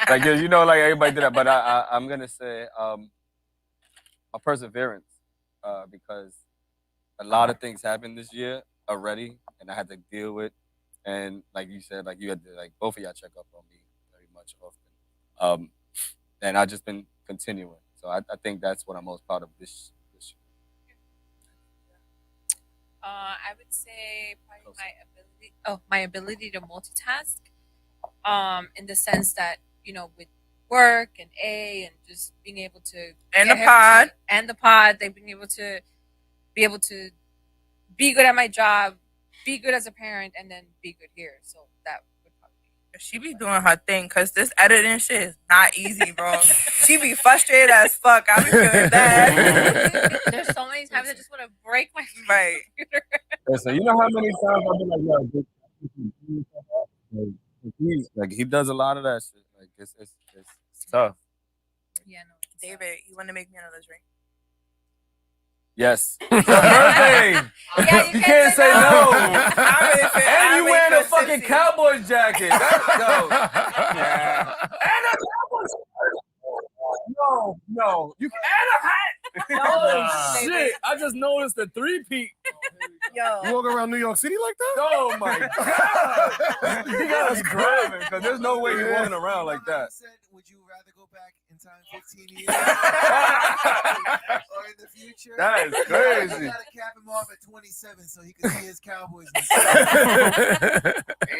Like you know, like everybody did that, but I'm gonna say my perseverance, because a lot of things happened this year already, and I had to deal with. And like you said, like you had to, like both of y'all check up on me very much often, and I just been continuing. So I think that's what I'm most proud of this year. I would say probably my ability to multitask. In the sense that, you know, with work and and just being able to the pod, they've been able to be good at my job, be good as a parent, and then be good here. So that would probably be. She be doing her thing because this editing shit is not easy, bro. She be frustrated as fuck. I be feeling bad. There's so many times I just want to break my computer. Listen, you know how many times I've been like, he does a lot of that shit. Like it's tough. Yeah, no. David, you want to make me another drink? Yes. Your birthday. Yeah, you can't say no. And you wearing a fucking Cowboys jacket. That's dope. Yeah. And a Cowboys shirt. No. You and a hat. Oh shit! I just noticed the 3-peat. Yo, You walk around New York City like that? Oh my god! He got us grabbing because there's no way you're walking around like that. Would you rather go back in time 15 years or in the future? That is You crazy. gotta cap him off at 27 so he can see his Cowboys.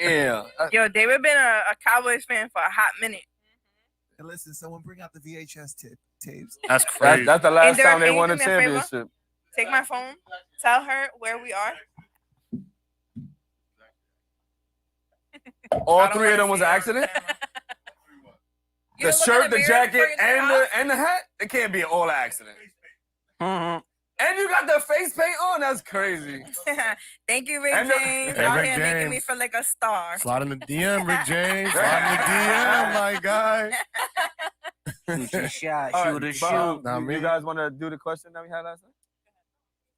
Damn. Yo, David been a Cowboys fan for a hot minute. And listen, someone bring out the VHS tapes. That's crazy. That's the last Indira, time they can you won a do me a favor? championship. Take my phone. Tell her where we are. All three of them was an accident. The shirt, the jacket, and the hat. It can't be an all accident. And you got the face paint on. That's crazy. Thank you, Rick And James. Hey, Out Rick here making me James. feel like a star. Slide in the DM, Rick James. Slide in the DM, my guy. Shoot your shot. All Shoot a right, shoot. Nah, you me. guys want to do the question that we had last night?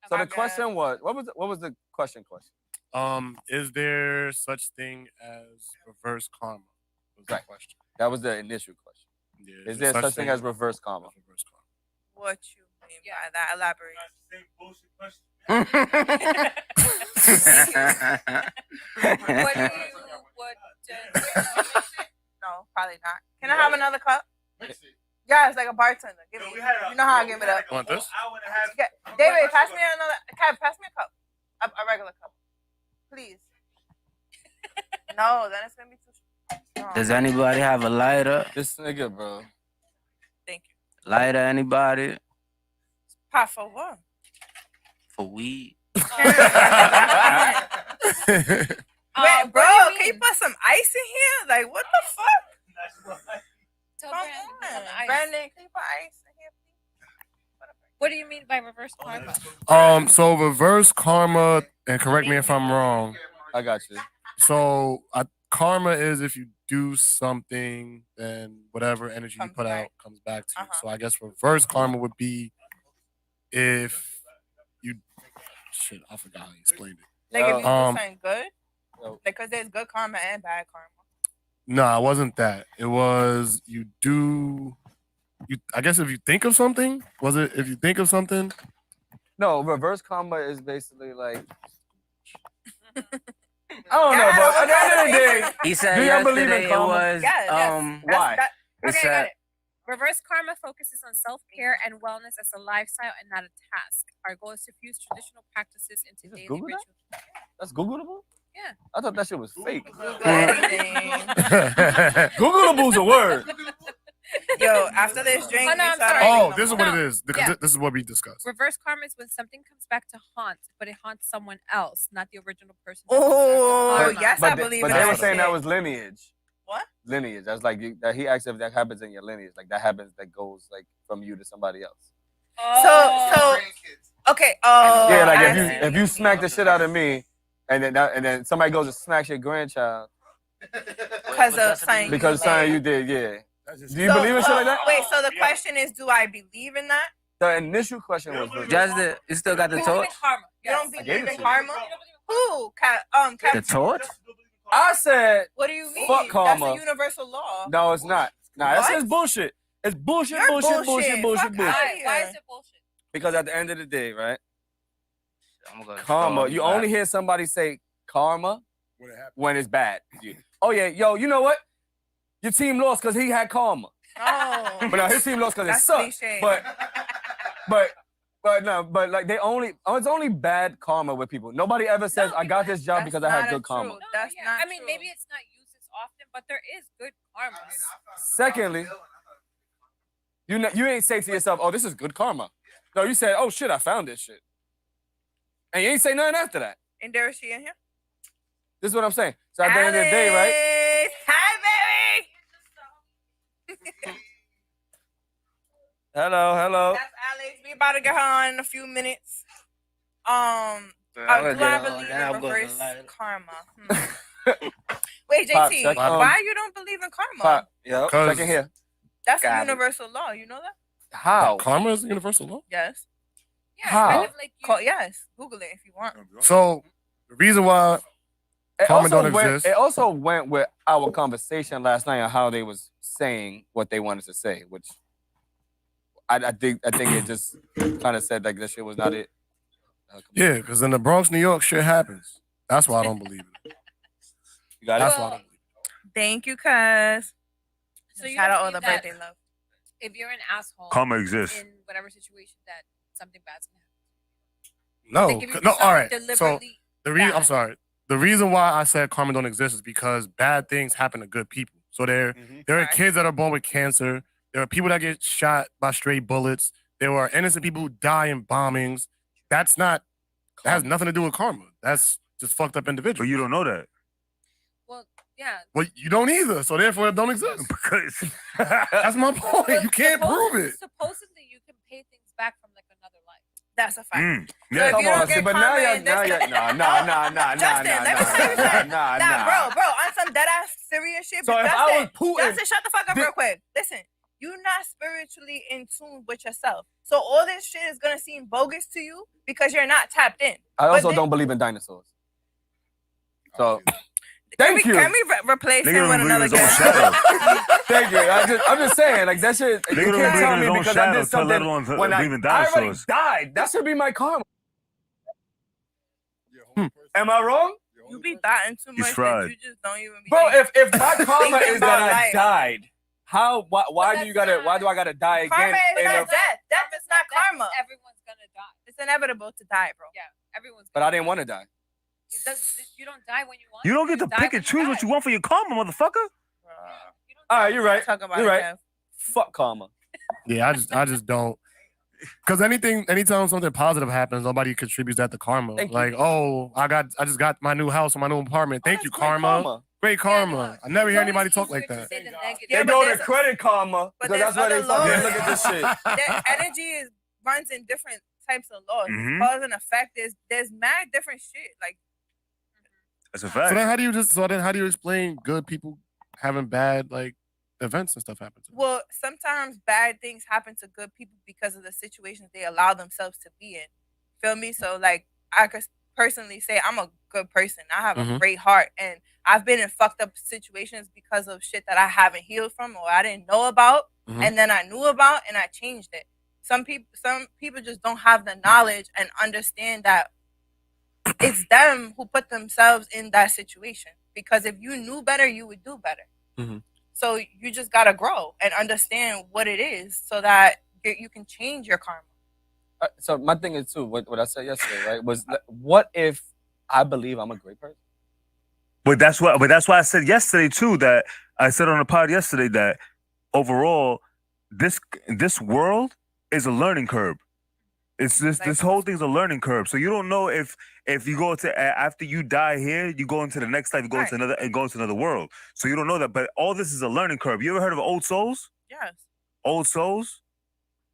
So the question was, what was the question? Is there such thing as reverse karma? Was the Right. question. That was the initial question. Yeah, Is there such thing as reverse karma? Reverse karma. What you mean by that? Elaborate. No, probably not. Can I have another cup? Yeah, it's like a bartender. Give me. You know how I give it up. Want this? Okay. David, pass me another. Kev, pass me a cup. A regular cup, please. No, then it's gonna be too strong. Does anybody have a lighter? This nigga, bro. Thank you. Lighter, anybody? Pot for what? For weed? Wait, bro, can you put some ice in here? Like, what the fuck? Tell Come Brandon, on. some ice. Brandon, can you put ice in here, please? What do you mean by reverse karma? So reverse karma, and correct me if I'm wrong. I got you. So karma is if you do something, then whatever energy you Comes put back. out comes back to you. Uh-huh. So I guess reverse karma would be if you shit. I forgot how you explained it. Like, if you do something good, Yo. because there's good karma and bad karma. No, it wasn't that. It was you do. I guess if you think of something, was it if you think of something? No, reverse karma is basically like I don't know, but at the end of the day, He said do y'all believe in yesterday it karma? was Yes. Why? It Okay, I said got it. Reverse karma focuses on self-care and wellness as a lifestyle and not a task. Our goal is to fuse traditional practices into You just daily Googled that? rituals. That's Googleable? Yeah. I thought that shit was fake. Google anything. Googleable's a word. Yo, after this drink, Oh, no, make I'm sure I sorry. don't Oh, drink this is no what more. it is. Yeah. This is what we discussed. Reverse karma is when something comes back to haunt, but it haunts someone else, not the original person. Oh, Karma. yes, I believe in But they that were saying shit. that was lineage. What? Lineage. That's like that he asked if that happens in your lineage. Like that happens that goes like from you to somebody else. So okay. Oh, Yeah, like I if you smack the shit out of me, and then somebody goes and smacks your grandchild because of something. because something you did. Yeah. Do you So, believe in shit like that? Wait. So the question is, do I believe in that? The initial question was Just you still got the torch? Karma. You don't I gave believe it in to you. karma? Who? The torch? I said, What do you mean? fuck karma. That's a universal law. No, it's not. Nah, that's What? just bullshit. It's bullshit, You're bullshit, bullshit, bullshit. bullshit, Fuck bullshit. outta Why here. is it bullshit? Because at the end of the day, right? I'm gonna Karma. You only hear somebody say karma When it happened. when it's bad. Oh yeah, yo, you know what? Your team lost because he had karma. Oh. But no, his team lost because it That's sucked. cliche. But like it's only bad karma with people. Nobody ever says I got this job That's because I had not good a karma. truth. That's yeah. not I mean, true. maybe it's not used as often, but there is good karma. Secondly, you ain't say to yourself, "Oh, this is good karma." No, you said, "Oh shit, I found this shit," and you ain't say nothing after that. And there is she in here? This is what I'm saying. So at the end of the day, right? Hi, baby. Hello. That's Alex. We about to get her on in a few minutes. Do I believe in reverse karma? Wait, Pop, JT, check, why you don't believe in karma? Pop, Yep. second here. That's a Got it. universal law. You know that? How? Karma is a universal law. Yes. Yeah, How? kind of like you. Yes. Google it if you want. So the reason why karma don't went, exist. it also went with our conversation last night on how they was saying what they wanted to say, which I think it just kind of said like that shit was not it. Yeah, because in the Bronx, New York, shit happens. That's why I don't believe it. You got That's it? why I don't believe it. Thank you, cuz. So you Shout out don't all the believe that birthday love. if you're an asshole, Karma exists. in whatever situation that something bad's gonna happen. No, Like if you do no. All right. something So deliberately the reason I'm bad. sorry. The reason why I said karma don't exist is because bad things happen to good people. So there are Right. kids that are born with cancer. There are people that get shot by stray bullets. There are innocent people who die in bombings. That has nothing to do with karma. That's just fucked up But individuals. you don't know that. Well, yeah. Well, you don't either. So therefore, it don't exist. Because That's my point. You can't prove it. Supposedly, you can pay things back from like another life. That's a fact. yeah. If Come you don't on, get but now karma you're in this- nah. Justin, let me tell you something. Nah. Bro, on some dead ass serious shit. So but if Justin, I was Putin, Justin, shut the fuck up real quick. Listen, you're not spiritually in tune with yourself. So all this shit is gonna seem bogus to you because you're not tapped in. I also then- don't believe in dinosaurs. So thank you. Can we replace Nigga him don't with believe in another his own guest? shadow. Thank you. I'm just saying, like that shit. Nigga You don't can't believe tell in me his own because I shadow, did tell something let alone when believe in I already dinosaurs. died. That should be my karma. Am I wrong? You be thoughting too He's much fried. that you just don't even be Bro, thinking. if my karma Thinking is that about I life. died, why do I gotta die again? Karma is in not a- death. Death is not karma. Everyone's gonna die. It's inevitable to die, bro. Yeah, everyone's. But I didn't want to die. You don't die when you want. You don't get to die pick when and choose what die. you want for your karma, motherfucker. You don't All die right, you're right. Talk about You're it, right. Kev. Fuck karma. Yeah, I just don't. Because anytime something positive happens, nobody contributes that to karma. Thank you. Like, oh, I just got my new house or my new apartment. Thank you, That's great karma. Great karma. no, I never hear it's anybody always talk like easier to that. say the negative. Yeah, They but go to there's- credit karma but because there's that's where they other fucking laws. look at this shit. Their energy runs in different types of laws. Mhm. Cause and effect there's mad different shit. Like That's a So fact. then how do you explain good people having bad like events and stuff happen to them? well, sometimes bad things happen to good people because of the situations they allow themselves to be in. Feel me? So like I could personally say I'm a good person. I have a Mhm. great heart and I've been in fucked up situations because of shit that I haven't healed from or I didn't know about Mhm. and then I knew about and I changed it. Some people just don't have the knowledge and understand that it's them who put themselves in that situation. Because if you knew better, you would do better. Mhm. So you just gotta grow and understand what it is so that you can change your karma. So my thing is too, what I said yesterday, right? Was what if I believe I'm a great person? But that's why I said yesterday too that I said on the pod yesterday that overall this world is a learning curve. It's this whole thing's a learning curve. So you don't know if you go to after you die here, you go into the next life, you go into another world. So you don't know that. But all this is a learning curve. You ever heard of old souls? Yes. Old souls?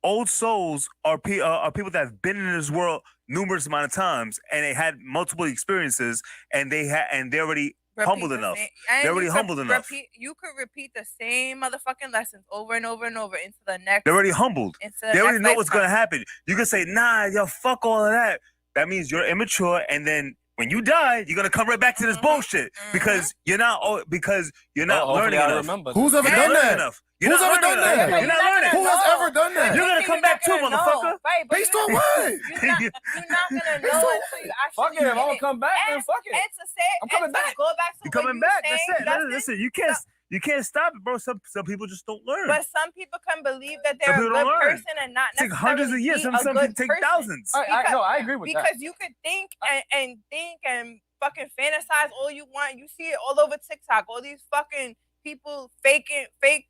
Old souls are people that have been in this world numerous amount of times, and they had multiple experiences, and they're already humbled enough. They're already humbled enough. You could repeat the same motherfucking lessons over and over and over into the next. They're already humbled. They already know what's gonna happen. You can say, nah, yo, fuck all of that. That means you're immature, and then when you die, you're gonna come right back to this bullshit because you're not learning enough. Who's ever done that? Who's ever done that? You're not learning. Who has ever done that? You're gonna come back too, motherfucker. Right, based on what? You're not gonna know until you actually. Fuck it, if I'm gonna come back, then fuck it. And to say, I'm coming back. Go back to You're coming back. That's it. Listen, you can't stop it, bro. Some people just don't learn. But some people can believe that they're a good person and not necessarily take hundreds of years. Some people take thousands. I agree with that. Because you could think and think and fucking fantasize all you want. You see it all over TikTok. All these fucking people fake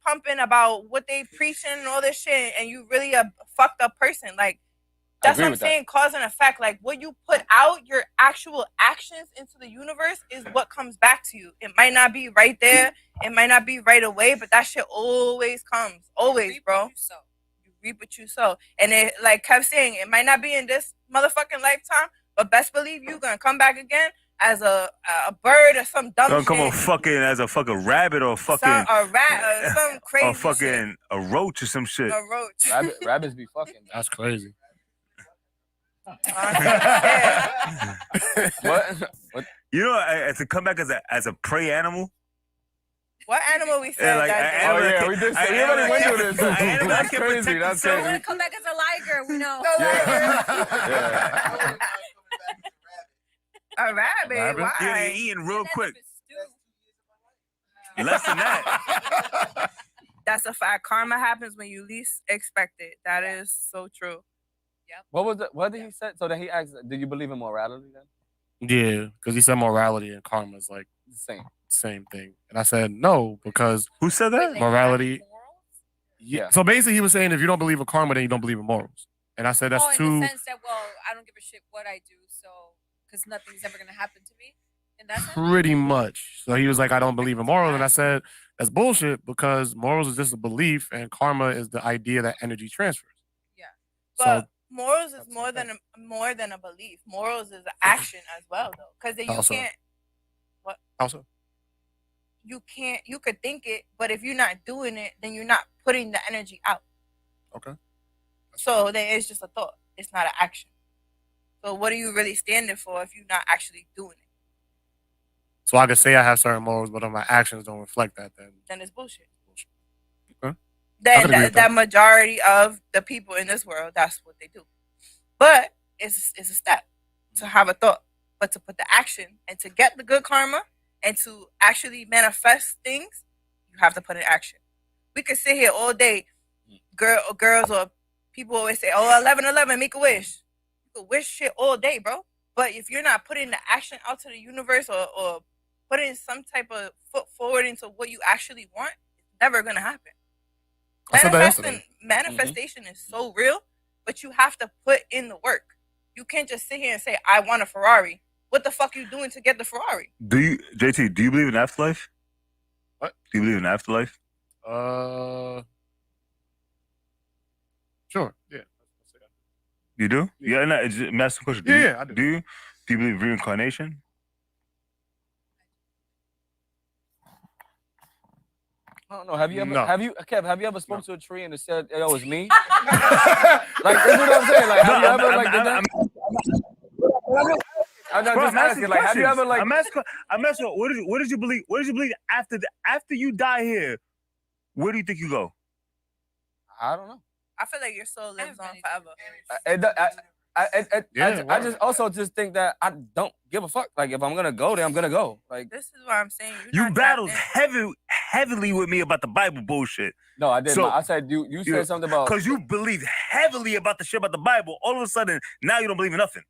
pumping about what they preaching and all this shit, and you really a fucked up person. Like, that's what I'm saying, cause and effect. Like, what you put out, your actual actions into the universe is what comes back to you. It might not be right there, it might not be right away, but that shit always comes. Always, bro. You reap what you sow. And it, like Kev saying, it might not be in this motherfucking lifetime, but best believe you gonna come back again as a bird or some dumb shit. Come on, fucking as a fucking rabbit or fucking a rat or some crazy or fucking shit. A roach or some shit. A roach. Rabbits be fucking. That's crazy. What? You know, to come back as a prey animal. What animal we said? We did say. We already went through this. That's crazy. That's So crazy. we're gonna come back as a liger. We know. Yeah. A rabbit? Why? You're eating real quick. Less than that. That's a fact. Karma happens when you least expect it. That is so true. Yep. What did he say? So then he asked, "Do you believe in morality?" Then Yeah, because he said morality and karma is like the same thing, and I said no because who said that? Morality. Yeah. So basically, he was saying if you don't believe in karma, then you don't believe in morals. And I said that's in too. the sense that, well, I don't give a shit what I do, so because nothing's ever gonna happen to me. And that's pretty much. So he was like, I don't believe in morals, and I said that's bullshit because morals is just a belief, and karma is the idea that energy transfers. Yeah. But morals is more than a belief. Morals is an action as well, though, because you can't. What? Also. You can't. You could think it, but if you're not doing it, then you're not putting the energy out. Okay. So then it's just a thought. It's not an action. So what are you really standing for if you're not actually doing it? So I could say I have certain morals, but my actions don't reflect that. Then it's bullshit. Okay. Then that majority of the people in this world, that's what they do. But it's a step to have a thought, but to put the action and to get the good karma and to actually manifest things, you have to put in action. We could sit here all day, girls or people always say, "Oh, 11/11, make a wish." You could wish shit all day, bro. But if you're not putting the action out to the universe or putting some type of foot forward into what you actually want, it's never gonna happen. Manifestation is so real, but you have to put in the work. You can't just sit here and say, "I want a Ferrari." What the fuck you doing to get the Ferrari? Do you believe in afterlife? What? Do you believe in afterlife? Sure. Yeah. You do? Yeah. No, I'm asking a question. Yeah, I do. Do you believe in reincarnation? I don't know. Have you ever spoken to a tree and it said, "Yo, it's me"? Like, that's what I'm saying. Like, have you ever like did that? I'm just asking. Like, have you ever like? I'm asking. What did you believe? What did you believe after you die here? Where do you think you go? I don't know. I feel like your soul lives on forever. I just also just think that I don't give a fuck. Like, if I'm gonna go there, I'm gonna go. Like, this is what I'm saying. You battled heavily with me about the Bible bullshit. No, I didn't. So, I said you said something about because you believed heavily about the shit about the Bible. All of a sudden, now you don't believe in nothing.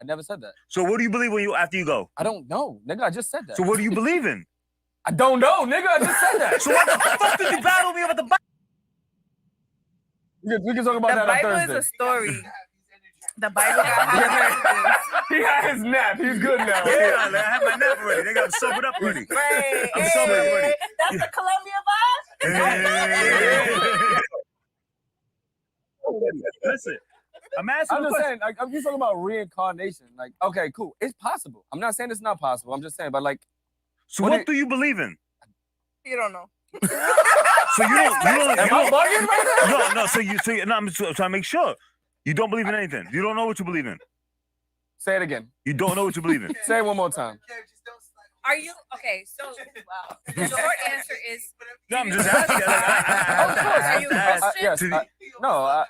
I never said that. So what do you believe after you go? I don't know, nigga. I just said that. So what do you believe in? I don't know, nigga. I just said that. So what the fuck did you battle me about the Bible? We can talk about The that on Bible is Thursday. a story. The Bible got high messages. He had his nap. He's good now. Yeah, I had my nap already. They got me sobered up already. Right. I'm sobered up already. That's the Columbia vibe. Listen, I'm asking I'm a just question. saying, like, I'm just talking about reincarnation. Like, okay, cool. It's possible. I'm not saying it's not possible. I'm just saying, but like, So what do you believe in? You don't know. So you don't. Am I bugging right now? No. So I'm just trying to make sure you don't believe in anything. You don't know what you believe in. Say it again. You don't know what you believe in. Say it one more time. Are you okay? So, wow. The short answer is No, I'm just asking. Are you Yes. Because I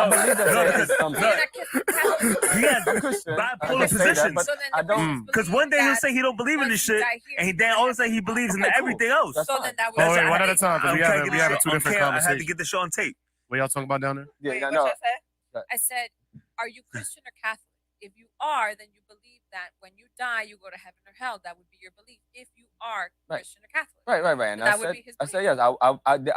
believe that there is something. he has I'm Christian. bipolar I can say that, positions. but So then I the don't. person Because one day he'll say he don't believe in once this you shit, die here, and then all of a sudden he believes in Okay, cool. everything else. That's So fine. then that Oh, would wait, one at a time, because we have a two different I had to conversations. get this show on tape. What y'all talking about down there? Yeah, Wait, yeah, what no. you said? I said, are you Christian or Catholic? If you are, then you believe that when you die, you go to heaven or hell. That would be your belief. If you are Right. Christian or Catholic. Right. And That I would said, be his I said yes.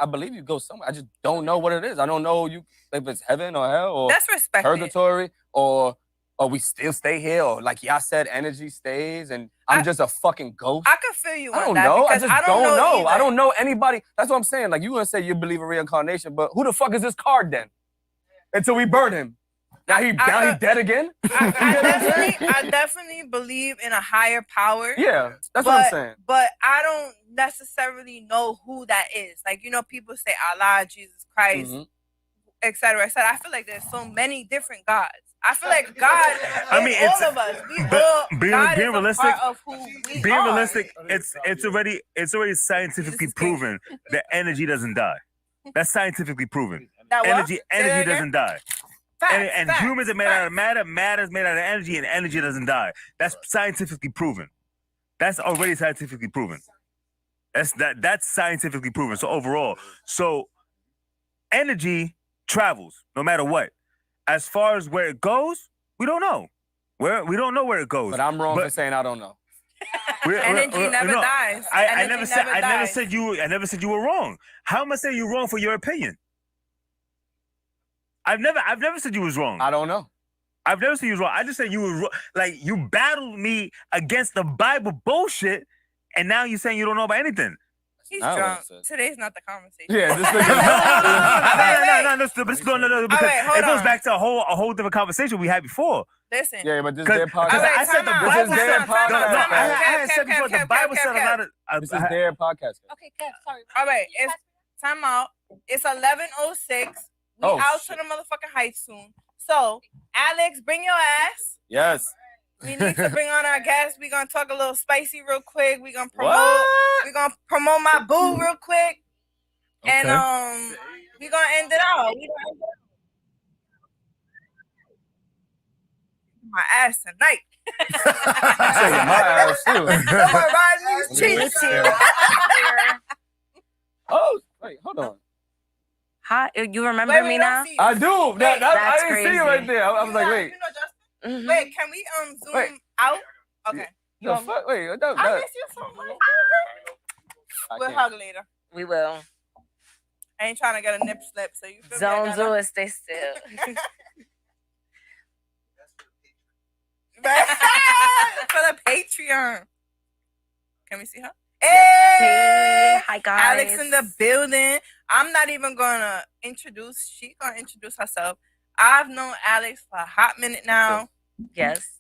I believe you go somewhere. I just don't know what it is. I don't know if it's heaven or hell or That's respected. purgatory or we still stay here or like y'all said, energy stays and I'm just a fucking ghost. I can feel you on I don't that know. I because just I don't know. I either. don't know anybody. That's what I'm saying. Like you gonna say you believe in reincarnation, but who the fuck is this card then? Until we burn him. Now he dead again? I definitely believe in a higher power. Yeah, that's what I'm saying. But I don't necessarily know who that is. Like, people say Allah, Jesus Christ, etc. I feel like there's so many different gods. I feel like God is all of us. God is realistic, a part of who we being are. realistic, it's already scientifically proven that energy doesn't die. That's scientifically proven. That what? Energy Say that again? doesn't die. Facts, And facts, humans are made out of facts. matter. Matter is made out of energy, and energy doesn't die. That's scientifically proven. That's already scientifically proven. That's scientifically proven. So overall, energy travels no matter what. As far as where it goes, we don't know. We don't know where it goes. But I'm wrong for saying I don't know. Energy never dies. I never said you were wrong. How am I saying you're wrong for your opinion? I've never said you was wrong. I don't know. I've never said you was wrong. I just said you were like you battled me against the Bible bullshit, and now you're saying you don't know about anything. He's I don't know drunk. what I said. Today's not the conversation. Yeah, this No, because it goes back to a whole different conversation we had before. Listen. Yeah, but this is their podcast. I said the Bible their said podcast. I had said before the Bible said a lot of. This is their podcast. Okay, Kev, sorry. All right, it's time out. It's 11:06. We out to the motherfucking heights soon. So, Alex, bring your ass. Yes. We need to bring on our guests. We're gonna talk a little spicy real quick. We're gonna promote my boo real quick. Okay. And we're gonna end it out. My ass tonight. Taking my ass too. Cheese. Oh, wait, hold on. Hi, you remember me now? I do. That's I didn't crazy. see you right there. I was like, wait. Mm-hmm. Wait, can we zoom out? Okay. The fuck? Wait, I miss you so much. We'll hug later. We will. I ain't trying to get a nip slip, so you feel Don't do it. Stay still. For the Patreon. Can we see her? Hey! Hi, guys. Alex in the building. I'm not even gonna introduce. She gonna introduce herself. I've known Alex for a hot minute now. Yes.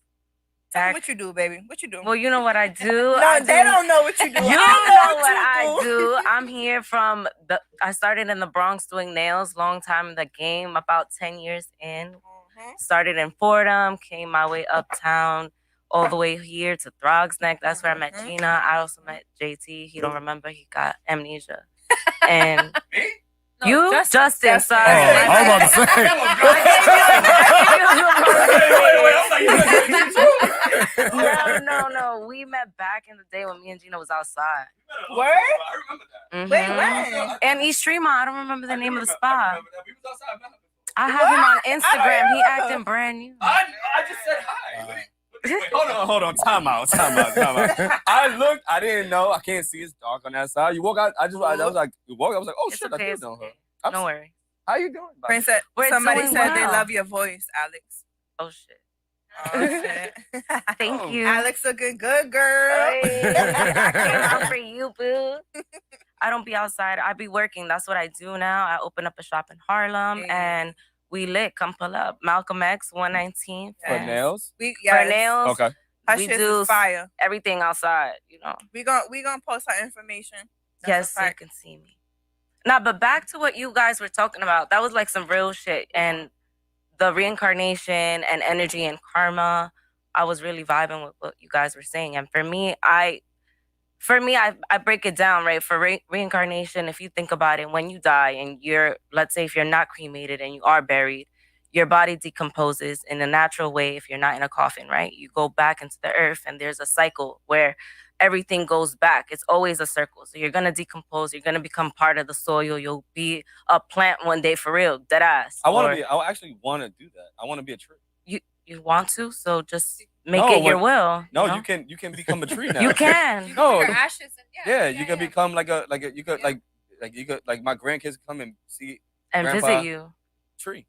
Tell me what you do, baby. What you do? Well, you know what I do. No, they don't know what you do. You know what I do. I'm here from I started in the Bronx doing nails, long time in the game, about 10 years in. Started in Fordham, came my way uptown, all the way here to Throgs Neck. That's where I met Gina. I also met JT. He don't remember. He got amnesia. And Justin, sorry. I was about to say. No. We met back in the day when me and Gina was outside. Word? I remember that. Mm-hmm. Wait, when? And East Tremont. I don't remember the name of the spot. I have him on Instagram. He acting brand new. I just said hi. Wait, hold on. Time out. I looked. I didn't know. I can't see. It's dark on that side. You walk out. I was like, you walk. I was like, oh shit. Okay, I did know her. No worries. How you doing? Princess, We're somebody doing said they well. love your voice, Alex. Oh shit. Oh shit. Thank you. Alex looking good, girl. Hey. Came out for you, boo. I don't be outside. I be working. That's what I do now. I open up a shop in Harlem and we lit. Come pull up. Malcolm X 119. For nails? For nails. Okay. Her We shit do is fire. everything outside, you know. We gonna post her information. Yes, you can see me. Nah, but back to what you guys were talking about. That was like some real shit. And the reincarnation and energy and karma, I was really vibing with what you guys were saying. And for me, I break it down, right? For reincarnation, if you think about it, when you die and let's say if you're not cremated and you are buried, your body decomposes in a natural way if you're not in a coffin, right? You go back into the earth and there's a cycle where everything goes back. It's always a circle. So you're going to decompose. You're going to become part of the soil. You'll be a plant one day for real, dead ass. I actually want to do that. I want to be a tree. You want to? So just make it your will. No, you know? you can become a tree now. You can. No. Your ashes and yeah, you can become like you could like my grandkids come and see and grandpa visit you. Tree.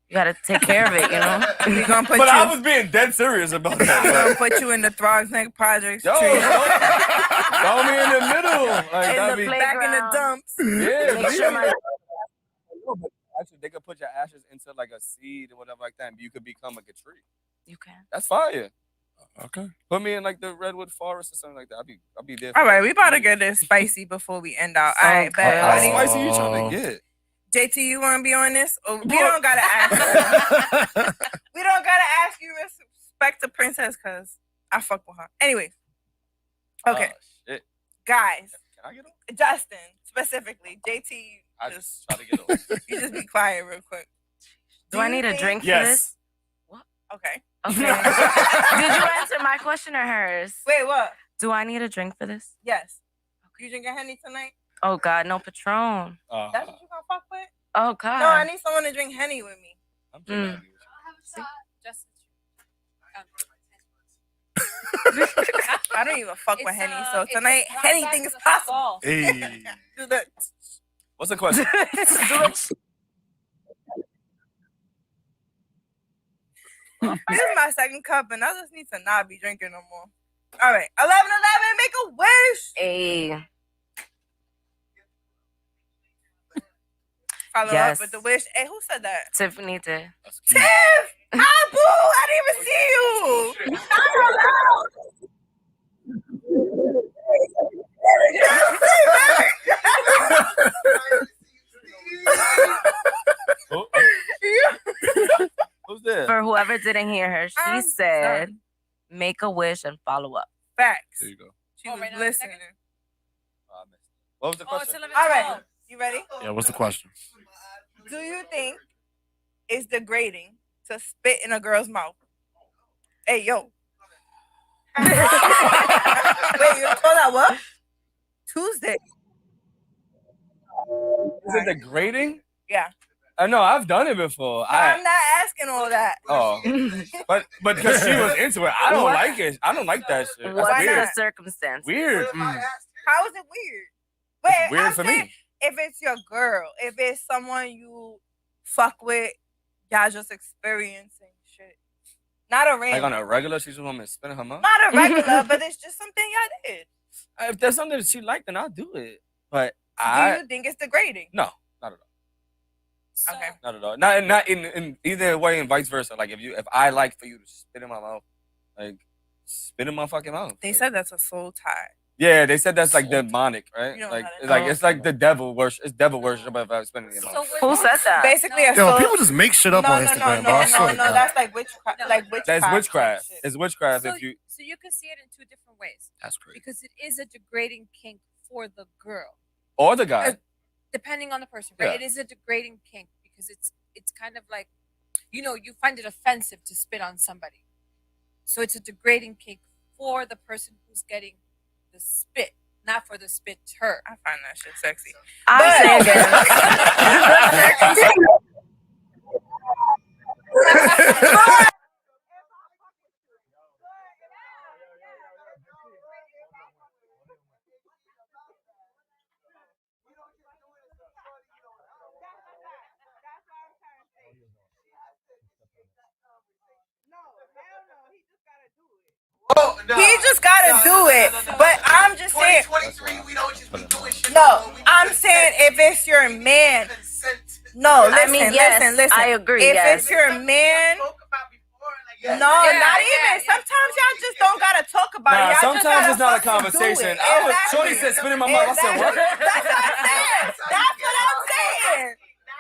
You gotta take care of it, you know. We gonna put But you. I was being dead serious about that. We gonna put you in the Throgs Neck Projects. Yo, tree. throw me in the middle. Like, in the back in the dumps. Yeah, Make sure my actually, they could put your ashes into like a seed or whatever like that, and you could become like a tree. You can. That's fire. Okay. Put me in like the redwood forest or something like that. I'll be there. All right, we about to get this spicy before we end out. All right, How bet. spicy you trying to get? JT, you want to be on this? Or we don't gotta ask. We don't gotta ask you respect to Princess because I fuck with her. Anyways, okay, Shit. guys. Can I get on? Justin specifically, JT. I just try to get on. You just be quiet real quick. Do I need a drink for this? Okay. Okay. Did you answer my question or hers? Wait, what? Do I need a drink for this? Yes. You drinking Henny tonight? Oh God, no Patron. That's what you gonna fuck with? Oh God. No, I need someone to drink Henny with me. I'm drinking Henny. I don't even fuck with Henny, so tonight anything is possible. Hey. Do that. What's the question? This is my second cup, and I just need to not be drinking no more. All right, 11:11, make a wish. Hey. Follow Yes. up with the wish. Hey, who said that? Tiffany did. Tiff! Ah, boo! I didn't even see you. Who's there? For whoever didn't hear her, she I'm said, "Make a wish and follow up." Facts. There you go. She was right now, listening. What was the Oh, it's question? 11:12. All right, you ready? Yeah, what's the question? Do you think it's degrading to spit in a girl's mouth? Hey, yo. Wait, you call that what? Tuesday. Is it degrading? Yeah. I know I've done it before. I'm not asking all that. Oh, but because she was into it, I don't What? like it. I don't like that shit. That's What's weird. the circumstance? Weird. How is it weird? Wait, It's weird I'm for saying me. if it's your girl, if it's someone you fuck with, y'all just experiencing shit. Not a Like random. on a regular, she's just want me to spin in her mouth. Not a regular, but it's just something y'all did. If there's something that she liked, then I'll do it. But Do you think it's degrading? no, not at all. So, Okay. Not at all. Not in either way, and vice versa. Like if I like for you to spit in my mouth, like spit in my fucking mouth. They Like, said that's a soul tie. yeah, they said that's like demonic, right? You don't Like know that. it's like it's like the devil worship. It's devil worship if I spit in your mouth. Who said that? Basically, a Yo, soul. people just make shit up on Instagram, bro. I swear to God. That's like witchcraft. Like witchcraft. That's witchcraft. shit. It's witchcraft so, if you. so you can see it in two different ways That's crazy. because it is a degrading kink for the girl, Or the guy. depending on the person, right? Yeah. It is a degrading kink because it's kind of like, you find it offensive to spit on somebody, so it's a degrading kink for the person who's getting the spit, not for the spitter. I find that shit sexy. I'm saying He just gotta do it. But I'm just saying. 2023, we don't just be doing shit. No, I'm saying if it's your man. No, listen, I mean, yes, listen. I agree. If Yes. it's your man. No, not even. Sometimes y'all just don't gotta talk about it. Y'all sometimes just it's not a gotta fucking do conversation. it. Shorty said spit in my mouth. I said what? That's what I'm saying. That's what I'm saying.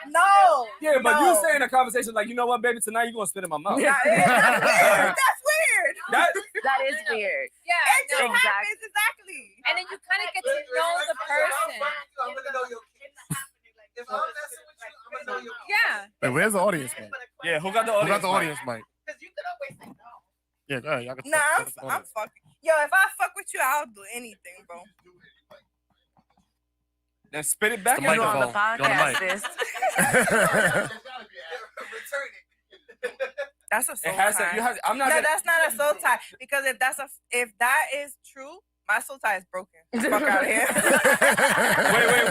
No. Yeah, but no. you saying a conversation like, you know what, baby, tonight you gonna spit in my mouth. That's weird. That's weird. That is weird. Yeah, It just happens exactly. and then you kind of get to know the person. I'm gonna know your kids. If I'm messing with you, I'm gonna know your kids. Yeah. Wait, where's the audience mic? Yeah, who got the Who audience? got the audience mic? Because you could always say no. Yeah, go ahead. Y'all can Nah, talk. I'm fucking. Yo, if I fuck with you, I'll do anything, bro. Then spit it back. The You on the microphone. You on the podcast, mic. sis. Return it. That's a soul It has to. tie. You have. I'm not. No, gonna, that's not a soul tie because if that is true, my soul tie is broken. Fuck out of here.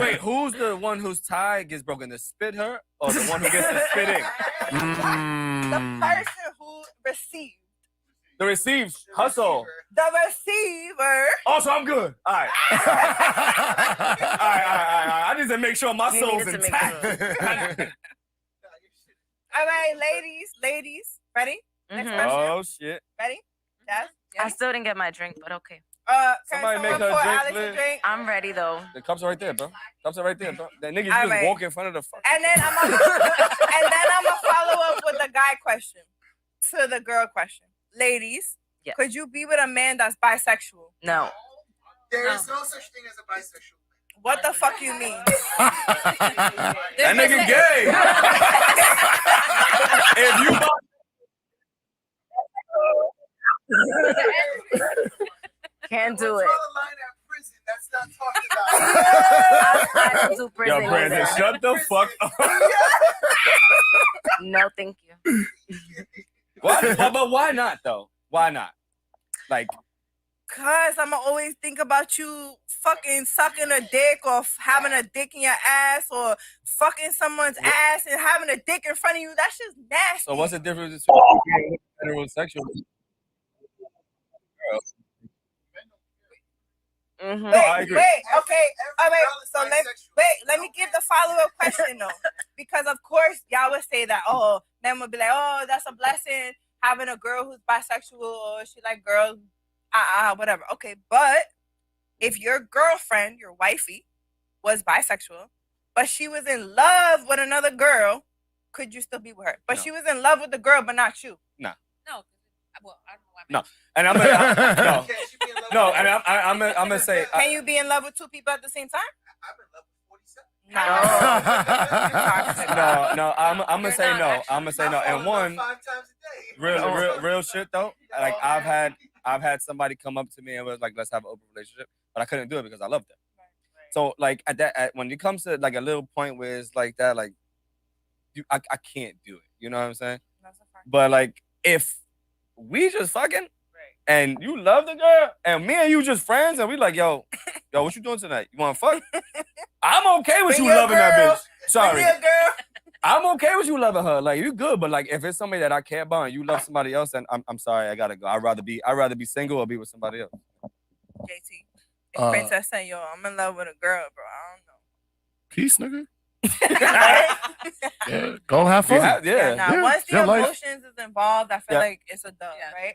Wait. Who's the one whose tie gets broken? The spit her or the one who gets the spitting? The person who received. The receive hustle. The receiver. Also, I'm good. All right. All right. I need to make sure my You soul's needed to make intact. All right, ladies, ready? Next Mhm. question. Oh shit. Ready? Yes. I still didn't get my drink, but okay. Can Somebody make someone her pour drink, Alex a please. drink? I'm ready though. The cups are right there, bro. Cups are right there, bro. That nigga All just right. walk in front of the fuck. And then I'm gonna follow up with the guy question to the girl question. Ladies, Yeah. could you be with a man that's bisexual? No. There is no such thing as a bisexual. What the fuck you mean? That nigga gay. If you Can't do Draw it. the line at prison. That's not talked about. I don't do prison. Yo, Brandon, either. shut the fuck up. No, thank you. Why? But why not though? Why not? Like, Cause I'ma always think about you fucking sucking a dick or having a dick in your ass or fucking someone's ass and having a dick in front of you. That's just nasty. so what's the difference between heterosexual? Mhm. No, I agree. Wait, okay. All right, Girl is so bisexual. let me give the follow-up question though. Because of course y'all would say that, oh, men would be like, oh, that's a blessing having a girl who's bisexual or she like girls, whatever. Okay, but if your girlfriend, your wifey, was bisexual, but she was in love with another girl, could you still be with her? But No. she was in love with the girl, but not you. No. Well, I don't know why. No. And I'm gonna Okay, she be in love no, with- and I'm gonna say Can you be in love with two people at the same time? I'm in love with 47. no. I'm gonna say no. I'm gonna say no. And one 5 times a day. real shit though. Like I've had somebody come up to me and was like, let's have an open relationship, but I couldn't do it because I loved them. So like when it comes to like a little point where it's like that, like I can't do it. You know what I'm saying? But like if we just fucking and you love the girl and me and you just friends and we like, yo, what you doing tonight? You want to fuck? I'm okay with Bring you your loving that girl. bitch. Sorry. Yeah, girl. I'm okay with you loving her. Like you good, but like if it's somebody that I care about and you love somebody else, then I'm sorry, I gotta go. I'd rather be single or be with somebody else. JT. If Princess saying, yo, I'm in love with a girl, bro. I don't know. Peace, nigga. Yeah, go have fun. Now, Yeah, once the your life. emotions is involved, I feel Yeah. like it's a dub, right?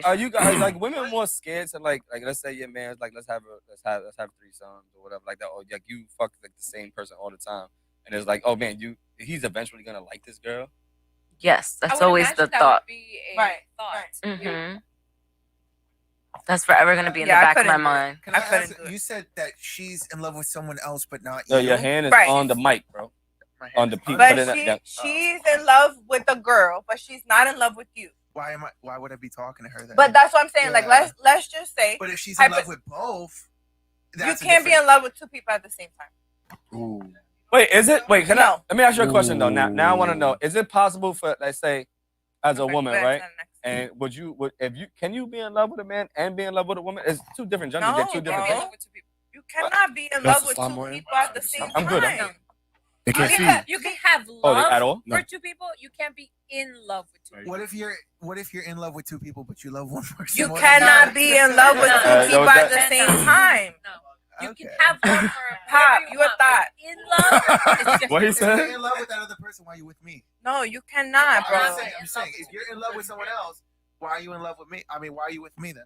Are you guys like women more scared to like let's say your man's like let's have threesomes or whatever like that, or like you fuck like the same person all the time and it's like, oh man, he's eventually gonna like this girl. Yes, I that's would always imagine the that thought. would be a Right, thought. Mhm. That's forever gonna be in the Yeah, I back of my couldn't do it. mind. Can I couldn't ask, do it. you said that she's in love with someone else, but not So you. your hand is Right. on the mic, bro. My hand On the is peak. But Put it in she's in love with the girl, but she's not in love with you. Why would I be talking to her then? But that's what I'm saying. Like Yeah. let's just say But if she's in Hypo- love with both, you that's a can't be different- in love with two people at the same time. Ooh. Wait, is it? Wait, can No. let me ask you a question though. Now I want to Ooh. know: is it possible for, let's say, as a Okay, woman, go ahead right? to the next. And can you be in love with a man and be in love with a woman? It's two different genders. They're two different No. things. You cannot be in That's love with a lot two more people at the same I'm good, I'm time. good. They can't see you. You can have Oh, love at all? for No. two people. You can't be in love with two. Right. people. What if you're in love with two people, but you love one person? You more than cannot the be in love with two yo, people at the that- same time. No. You Okay. can have love for Pop, whoever you a want, but thought. in love, it's different. What he If you're said? in love with that other person, why are you with me? No, you cannot, bro. I'm saying, if you're in love with someone else, why are you in love with me? I mean, why are you with me then?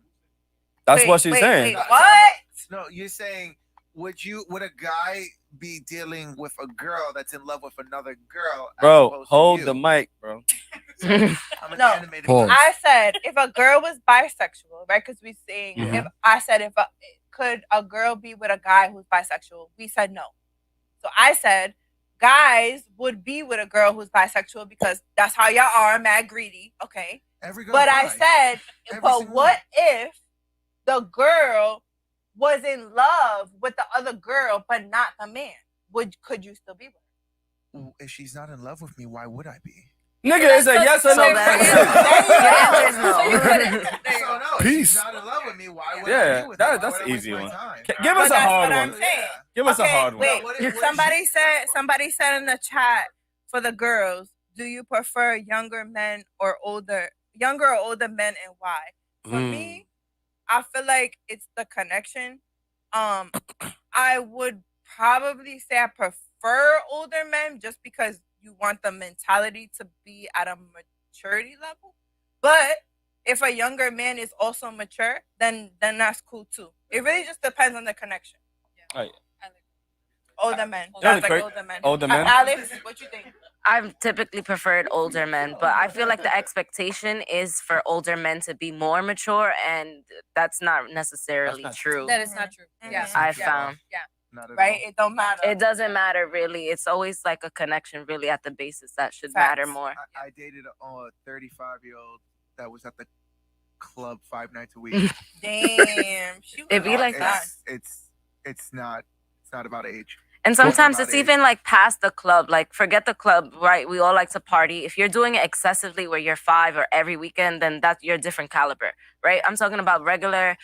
That's Wait, what she's wait, saying. wait, what? No, you're saying, would a guy be dealing with a girl that's in love with another girl? As Bro, opposed to hold you? the mic, bro. I'm an No. animated Pause. person. I said if a girl was bisexual, right? Because we saying Mm-hmm. if I said could a girl be with a guy who's bisexual? We said no. So I said guys would be with a girl who's bisexual because that's how y'all are, mad greedy. Okay. Every girl. But I said, Every but single what if the girl was in love with the other girl, but not the man? Could you still be with her? Well, if she's not in love with me, why would I be? Nigga, it's a yes or no So question. So no, if Peace. she's not in love with me, why would I Yeah, be with her? Why that's would I the waste easy my one. time? Give us But a that's hard what I'm one. saying. Give us a Okay, hard one. Wait, What if somebody said in the chat for the girls, do you prefer younger or older men, and why? For me, I feel like it's the connection. I would probably say I prefer older men just because you want the mentality to be at a maturity level. But if a younger man is also mature, then that's cool too. It really just depends on the connection. Oh, yeah. Older men. Yeah, That's like great. older men. Older men? Alex, what you think? I've typically preferred older men, but I feel like the expectation is for older men to be more mature, and that's not necessarily That's not true. That is not true. Mhm. Yeah. I Yeah. found. Yeah. Not at Right? all. It don't matter. It doesn't matter really. It's always like a connection really at the basis that should matter Facts. more. I dated a 35-year-old that was at the club 5 nights a week. Damn. It be like that. It's not about age. And sometimes about it's age. even like past the club. Like forget the club, right? We all like to party. If you're doing it excessively where you're 5 or every weekend, then you're a different caliber, right? I'm talking about regular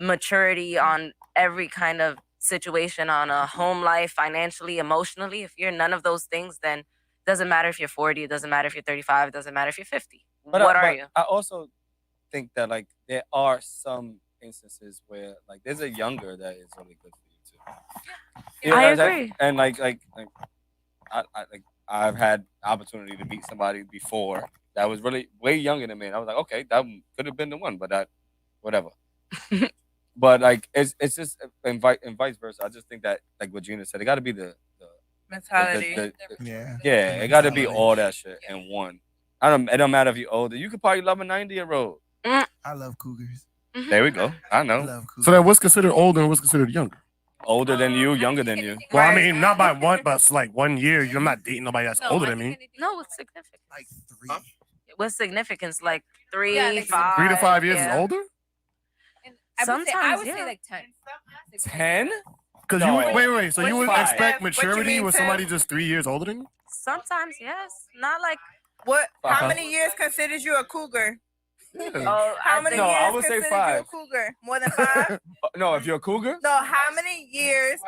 maturity on every kind of situation, on a home life, financially, emotionally. If you're none of those things, then it doesn't matter if you're 40, it doesn't matter if you're 35, it doesn't matter if you're 50. But what are you? I also think that like there are some instances where like there's a younger that is really good for you too. You know, I that- agree. And like I've had the opportunity to meet somebody before that was really way younger than me, and I was like, okay, that could have been the one, but that whatever. But like it's just and vice versa. I just think that like what Gina said, it got to be the Mentality. Yeah. it got to be all that shit in one. It don't matter if you're older. You could probably love a 90-year-old. I love cougars. There we go. I I know. love cougars. So then, what's considered older and what's considered younger? Older than you, younger than you. Well, I Right. mean, not by one, but it's like 1 year. I'm not dating nobody that's older than me. No, it's significant. like 3. With significance, like 3, Yeah, like 5. 3 to 5 years yeah. is older? And I would Sometimes, say yeah. like 10. 10? Because No. wait. So What you you would mean, expect Tim? What you maturity mean, with Tim? somebody just 3 years older than you? Sometimes, yes. Not like What? How Uh-huh. many years considers you a cougar? oh, How many No, I years would say considers you a 5. cougar? More than 5? No, if you're a cougar, No, how many years?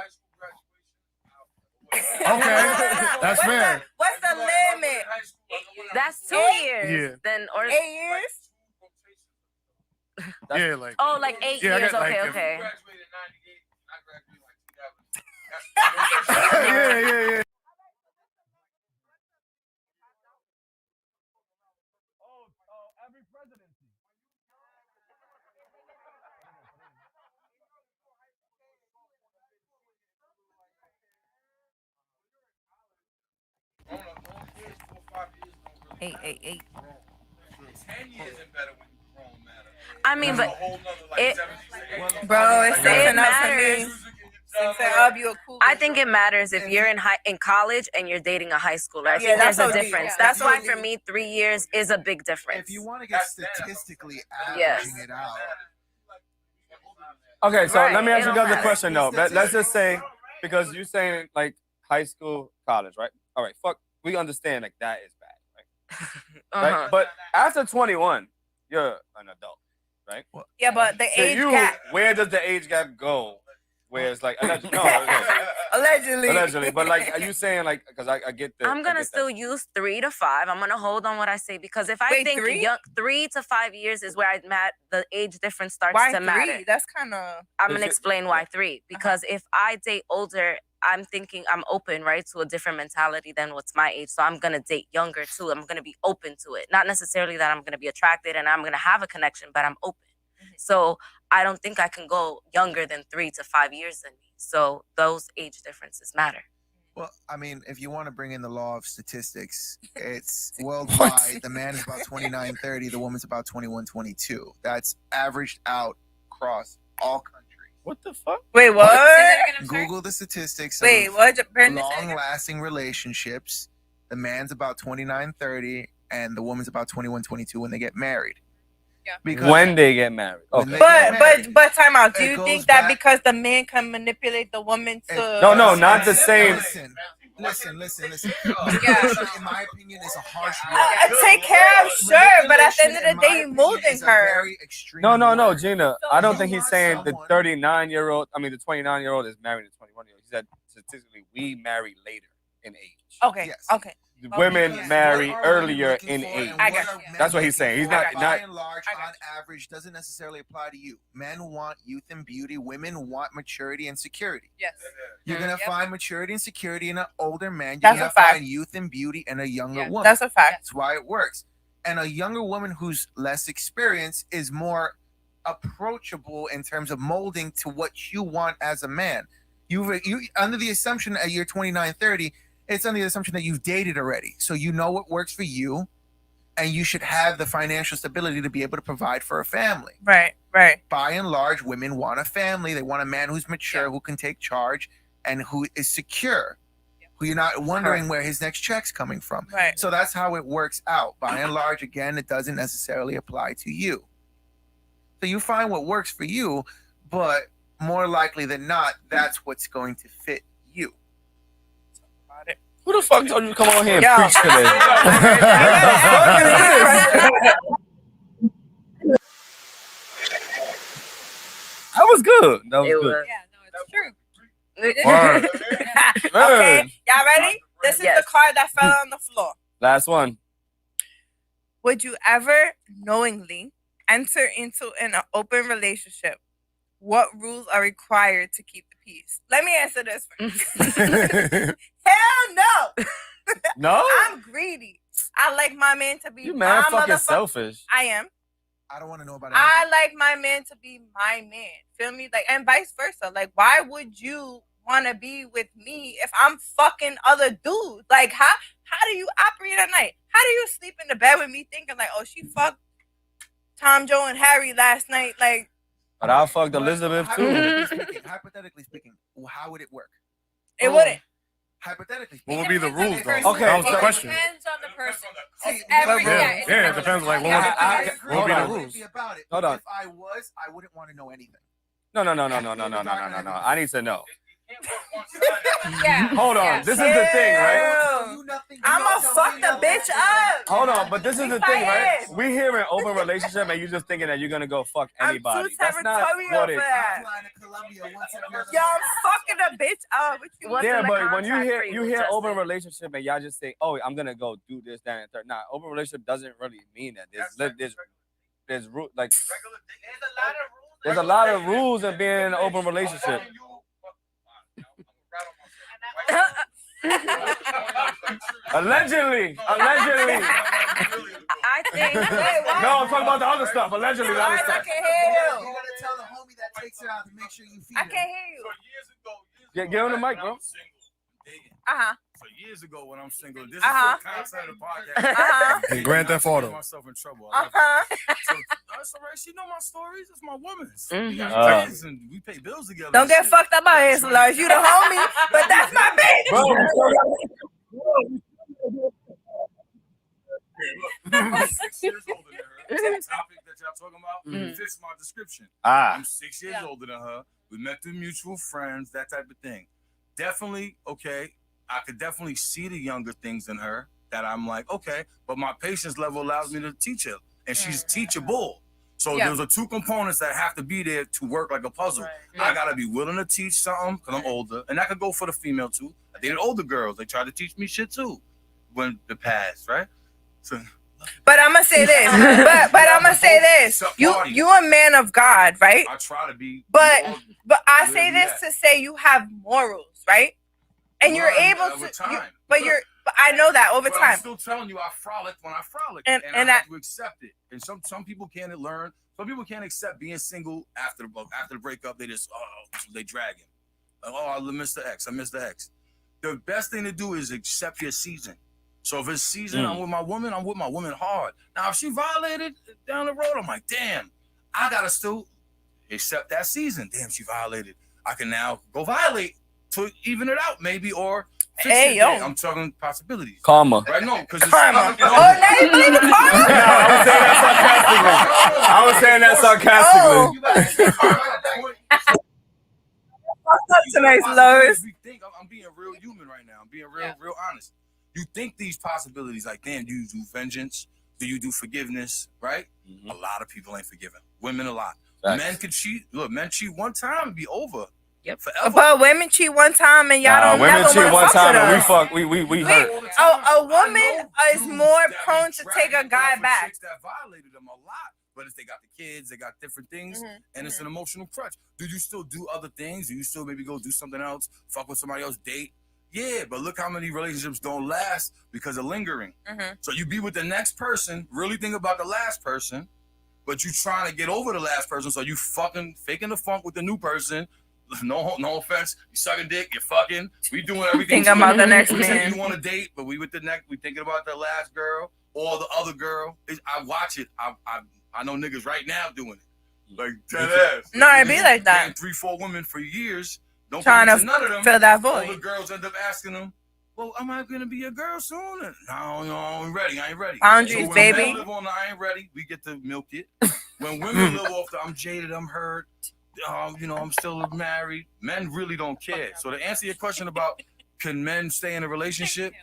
That's What's fair. What's the limit? that's 2 8? years. Then or 8 years? Yeah, like oh, like 8 Yeah, I years. got, like, Okay, if- okay. yeah. Eight. 10 years and better when you're grown matter. I mean, but it, Bro, it's It 6 and up for matters. me. 6 and up, you a cougar. I think it matters if you're in college and you're dating a high schooler. I Yeah, think that's there's a OD. difference. Yeah, That's that's why OD. for me, 3 years is a big difference. If you want to get statistically Yes. averaging it out, okay. So Right, let me ask it you don't guys a matter. question though. Let's just say because you're saying like high school, college, right? All right. Fuck. We understand like that is bad, right? Uh-huh. Right? But after 21, you're an adult, right? Yeah, but the So age gap. where does the age gap go? Where it's like, no. Allegedly. But like, are you saying like? Because I get the. I'm gonna still use 3 to 5. I'm gonna hold on what I say because if I think 3 to 5 years is where the age difference starts why to 3? matter. That's kind of. I'm gonna explain why 3. Because if I date older, I'm thinking I'm open, right, to a different mentality than what's my age. So I'm gonna date younger too. I'm gonna be open to it. Not necessarily that I'm gonna be attracted and I'm gonna have a connection, but I'm open. So I don't think I can go younger than 3 to 5 years than me. So those age differences matter. Well, I mean, if you want to bring in the law of statistics, it's worldwide. The man is about 29, 30. The woman's about 21, 22. That's averaged out across all countries. What the fuck? Wait, what? Google the statistics. Wait, what? Long-lasting relationships. The man's about 29, 30, and the woman's about 21, 22 when they get married. Yeah. Because when they get married. Okay. But time out. Do you think that because the man can manipulate the woman to? No, not the same. Listen. Yeah. In my opinion, is a harsh word. Take care of, sure, but at the end of the day, you're molding her. No, Gina. I don't think he's saying the 39-year-old. I mean, the 29-year-old is married to 21-year-old. He said statistically, we marry later in age. Okay. Yes. Okay. Women marry earlier in age. I got you. That's what he's saying. He's not. By and large, on average, doesn't necessarily apply to you. Men want youth and beauty. Women want maturity and security. Yes. You're gonna find maturity and security in an older man. You're That's gonna a fact. find youth and beauty in a younger woman. That's a fact. That's why it works. And a younger woman who's less experienced is more approachable in terms of molding to what you want as a man. You under the assumption that you're 29, 30. It's on the assumption that you've dated already. So you know what works for you, and you should have the financial stability to be able to provide for a family. Right. By and large, women want a family. They want a man who's mature, who can take charge, and who is secure, who you're not wondering where his next check's coming from. Right. So that's how it works out. By and large, again, it doesn't necessarily apply to you. So you find what works for you, but more likely than not, that's what's going to fit you. Who the fuck told you to come on here and Yo. preach today? That was good. That was good. Yeah, no, it's true. Word. Okay, y'all ready? This is the card that fell on the floor. Last one. Would you ever knowingly enter into an open relationship? What rules are required to keep the peace? Let me answer this first. Hell no. No? I'm greedy. I like my man to be You mad my fucking motherfucker. selfish. I am. I don't want to know about it. I like my man to be my man. Feel me? Like, and vice versa. Like, why would you want to be with me if I'm fucking other dudes? Like, how do you operate at night? How do you sleep in the bed with me thinking like, oh, she fucked Tom, Joe, and Harry last night? Like, but I fucked Elizabeth too. Hypothetically speaking, how would it work? It wouldn't. Hypothetically What speaking. would be the rules, though? Okay, That was the It question. depends on the person. See, Yeah, it depends. Like, what would be the rules? About it. Hold on. If I wouldn't want to know anything. No. I need to know. Yeah. Hold on. This is the thing, right? I'ma fuck the bitch up. Hold on, but this is the thing, right? We here in open relationship and you just thinking that you're gonna go fuck anybody. I'm too That's not territorial what for it is. that. Yo, I'm fucking a bitch up. What you What's Yeah, in the but when you contract hear for you, Justin? open relationship and y'all just say, "Oh, I'm gonna go do this, that, and third." Nah, open relationship doesn't really mean that. There's like there's a lot of rules in being in an open relationship. Allegedly. I think. No, I'm talking about the other stuff. Allegedly, the other I stuff. can't hear you. You gotta tell the homie that takes it out to make sure you feed I him. can't hear you. Get on the mic, bro. So years ago when I'm single, this is Uh-huh. the concept of the podcast. And Grand Theft Auto. Myself in trouble. I love it. So, that's all right. She know my stories. It's my woman's. We got kids and we pay bills together. Don't and get shit. fucked up out here, Solange. You the homie, but that's my bitch. I'm 6 years older than her. The topic that y'all talking about fits my description. I'm 6 years older than her. We met through mutual friends, that type of thing. Definitely, okay. I could definitely see the younger things in her that I'm like, okay, but my patience level allows me to teach her. And she's teachable. So those are two components that have to be there to work like a puzzle. I gotta be willing to teach something because I'm older, and that could go for the female too. I dated older girls; they tried to teach me shit too, when the past, right? So, but I'm gonna say this. but I'm gonna say this. You a man of God, right? I try to be. But I say this to say you have morals, right? And you're able to. But I know that over time. I'm still telling you, I frolic when I frolic, and I have to accept it. And some people can't learn. Some people can't accept being single after the breakup. They just they drag him. I miss the ex. I miss the ex. The best thing to do is accept your season. So if it's season, I'm with my woman hard. Now if she violated down the road, I'm like, damn, I gotta still accept that season. Damn, she violated. I can now go violate to even it out, maybe, or. Hey, yo. I'm talking possibilities. Karma. Right? No, because it's karma. Oh, now you believe in karma? No, I was saying that sarcastically. Tonight's Lois. I'm being real human right now. I'm being real honest. You think these possibilities, like, damn, do you do vengeance? Do you do forgiveness? Right? A lot of people ain't forgiven. Women a lot. Men could cheat. Look, men cheat one time and be over. Yep. Forever. But women cheat one time and y'all don't women never cheat one time and we hurt. A woman is more prone to take a guy back. That violated them a lot, but if they got the kids, they got different things, and it's an emotional crutch. Do you still do other things? Do you still maybe go do something else? Fuck with somebody else? Date? Yeah, but look how many relationships don't last because of lingering. So you be with the next person, really think about the last person, but you trying to get over the last person, so you fucking faking the funk with the new person. No offense. You sucking dick, you fucking. We doing everything. Think about the next we man. You want to date, but we with the next. We thinking about the last girl or the other girl. I watch it. I know niggas right now doing it. Like dead ass. No, it be like that. 3-4 women for years. Don't trying to none of them. fill that All void. the girls end up asking them, "Well, am I gonna be a girl soon?" No, I ain't ready. I ain't ready. Boundaries, so baby. Men live on the, I ain't ready. We get to milk it. When women live off the, I'm jaded. I'm hurt. I'm still married. Men really don't care. So to answer your question about can men stay in a relationship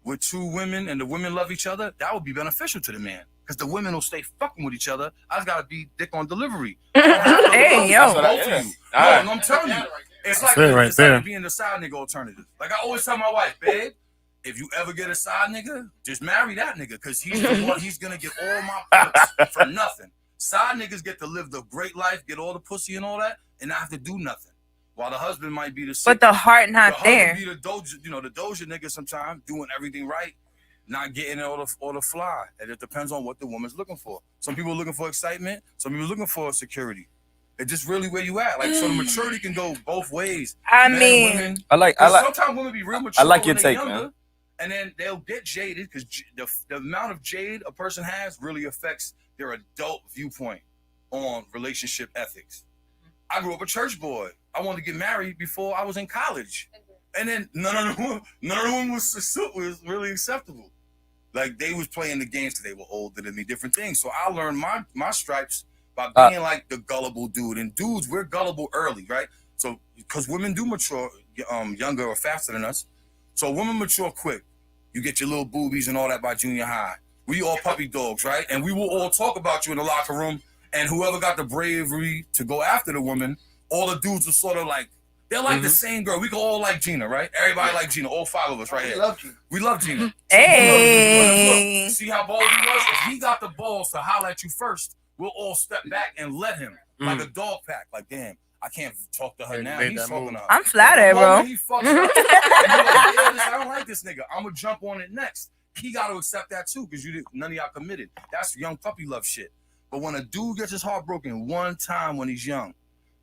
with two women and the women love each other, that would be beneficial to the man because the women will stay fucking with each other. I just gotta be dick on delivery. Hey, yo. Both of you. I'm telling you, it's like being the side nigga alternative. Like I always tell my wife, babe, if you ever get a side nigga, just marry that nigga because he's the one. He's gonna get all my perks for nothing. Side niggas get to live the great life, get all the pussy and all that, and not have to do nothing. While the husband might be the but the heart not there. Be the doja, the doja nigga sometimes doing everything right, not getting all the fly. And it depends on what the woman's looking for. Some people are looking for excitement. Some people are looking for security. It's just really where you at. Like so, the maturity can go both ways. I Men, mean, women, I like. Sometimes women be real mature. I like your take, younger, man. And then they'll get jaded because the amount of jade a person has really affects their adult viewpoint on relationship ethics. I grew up a church boy. I wanted to get married before I was in college, and then none of them was really acceptable. Like they was playing the games because they were older than me, different things. So I learned my stripes by being like the gullible dude. And dudes, we're gullible early, right? So because women do mature younger or faster than us. So women mature quick. You get your little boobies and all that by junior high. We all puppy dogs, right? And we will all talk about you in the locker room. And whoever got the bravery to go after the woman, all the dudes are sort of like, they're like the same girl. We can all like Gina, right? Everybody like Gina, all 5 of us right here. We love Gina. Hey. Look, see how bold he was? If he got the balls to holler at you first, we'll all step back and let him. Like a dog pack. Like, damn, I can't talk to her now. He's talking to her. I'm flattered, bro. He fucks up, you're like, I don't like this nigga. I'm going to jump on it next. He got to accept that too because none of y'all committed. That's young puppy love shit. But when a dude gets his heart broken one time when he's young,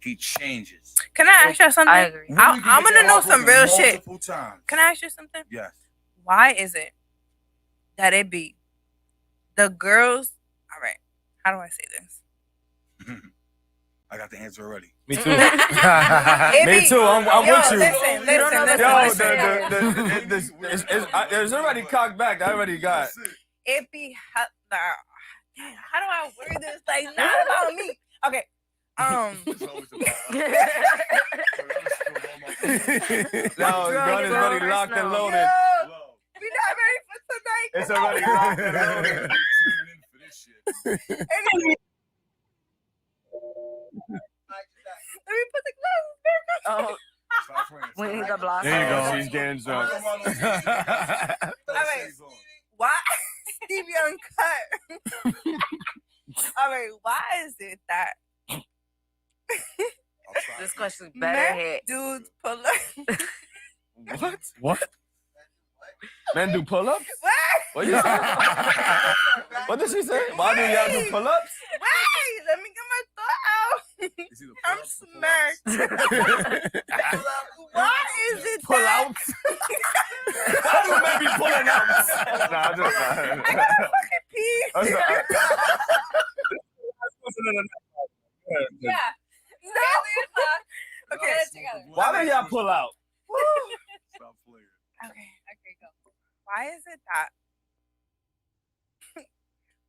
he changes. Can I ask you something? I agree. I'm going to know some real shit. Times. Can I ask you something? Yes. Why is it that it be the girls? All right. How do I say this? I got the answer already. Me too. Me too. I'm with you. Listen. There's already cocked back. I already got. It be how do I word this? Like not about me. Okay. No, gun is already locked and loaded. Yo, we not ready for tonight. It's already locked and loaded. Let me put the gloves. Oh, we need the block. There you go. She's getting drunk. All right. Why Stevie Uncut? All right. Why is it that This question better men hit. dudes pull up? What? What? Men do pull-ups? What? What you say? What did she say? Why do y'all do pull-ups? Wait, let me get my thought out. I'm smacked. Why is it Pull that? outs? Why do men be pulling outs? Nah, I'm just I gotta fucking pee. Yeah. No. Okay. Together. Why do y'all pull out? Stop playing. Okay, go. Why is it that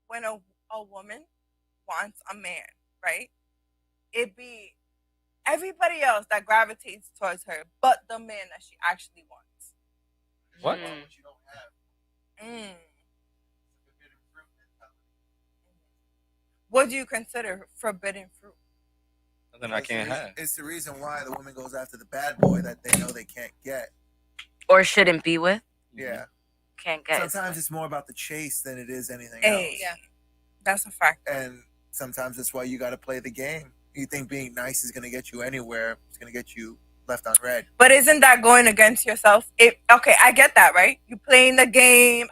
when a woman wants a man, right? It be everybody else that gravitates towards her, but the man that she actually wants. What? What do you consider forbidden fruit? Something I can't have. It's the reason why the woman goes after the bad boy that they know they can't get. Or shouldn't be with. Yeah. Can't get. Sometimes it's more about the chase than it is anything Hey, else. yeah, that's a fact. And sometimes that's why you got to play the game. You think being nice is going to get you anywhere. It's going to get you left on red. But isn't that going against yourself? Okay, I get that, right? You playing the game.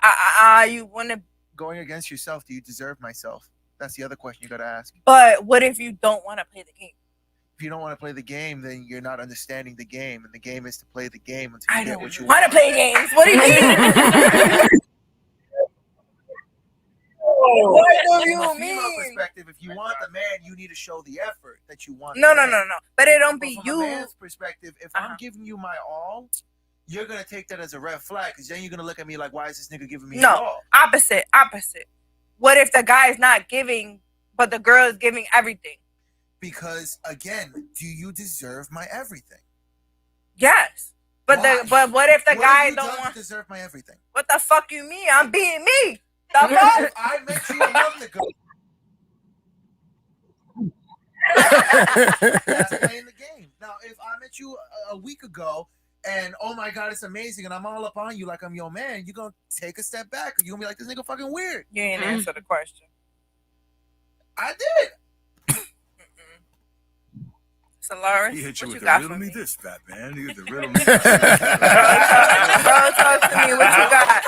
You want to. Going against yourself, do you deserve myself? That's the other question you got to ask. But what if you don't want to play the game? If you don't want to play the game, then you're not understanding the game. And the game is to play the game until you I get don't what you want to play games. What do you mean? What do you From a female mean? perspective, if you want the man, you need to show the effort that you want. No. the man. But it don't But be from you. a man's perspective, if I'm giving you my all, you're gonna take that as a red flag, because then you're gonna look at me like, why is this nigga giving me his No, all? opposite. What if the guy is not giving, but the girl is giving everything? Because again, do you deserve my everything? Yes. But Why? but what if the What have guy you don't done to want? deserve my everything? What the fuck you mean? I'm being me. The fuck? I met you a month ago. That's playing the game. Now, if I met you a week ago and oh my god, it's amazing, and I'm all up on you like I'm your man, you're gonna take a step back. You're gonna be like, this nigga fucking weird. You didn't answer the question. I did. So, Lawrence, He hit you what with you the got riddle for me me? this, fat man. He hit the riddle me. Bro, talk to me. What you got?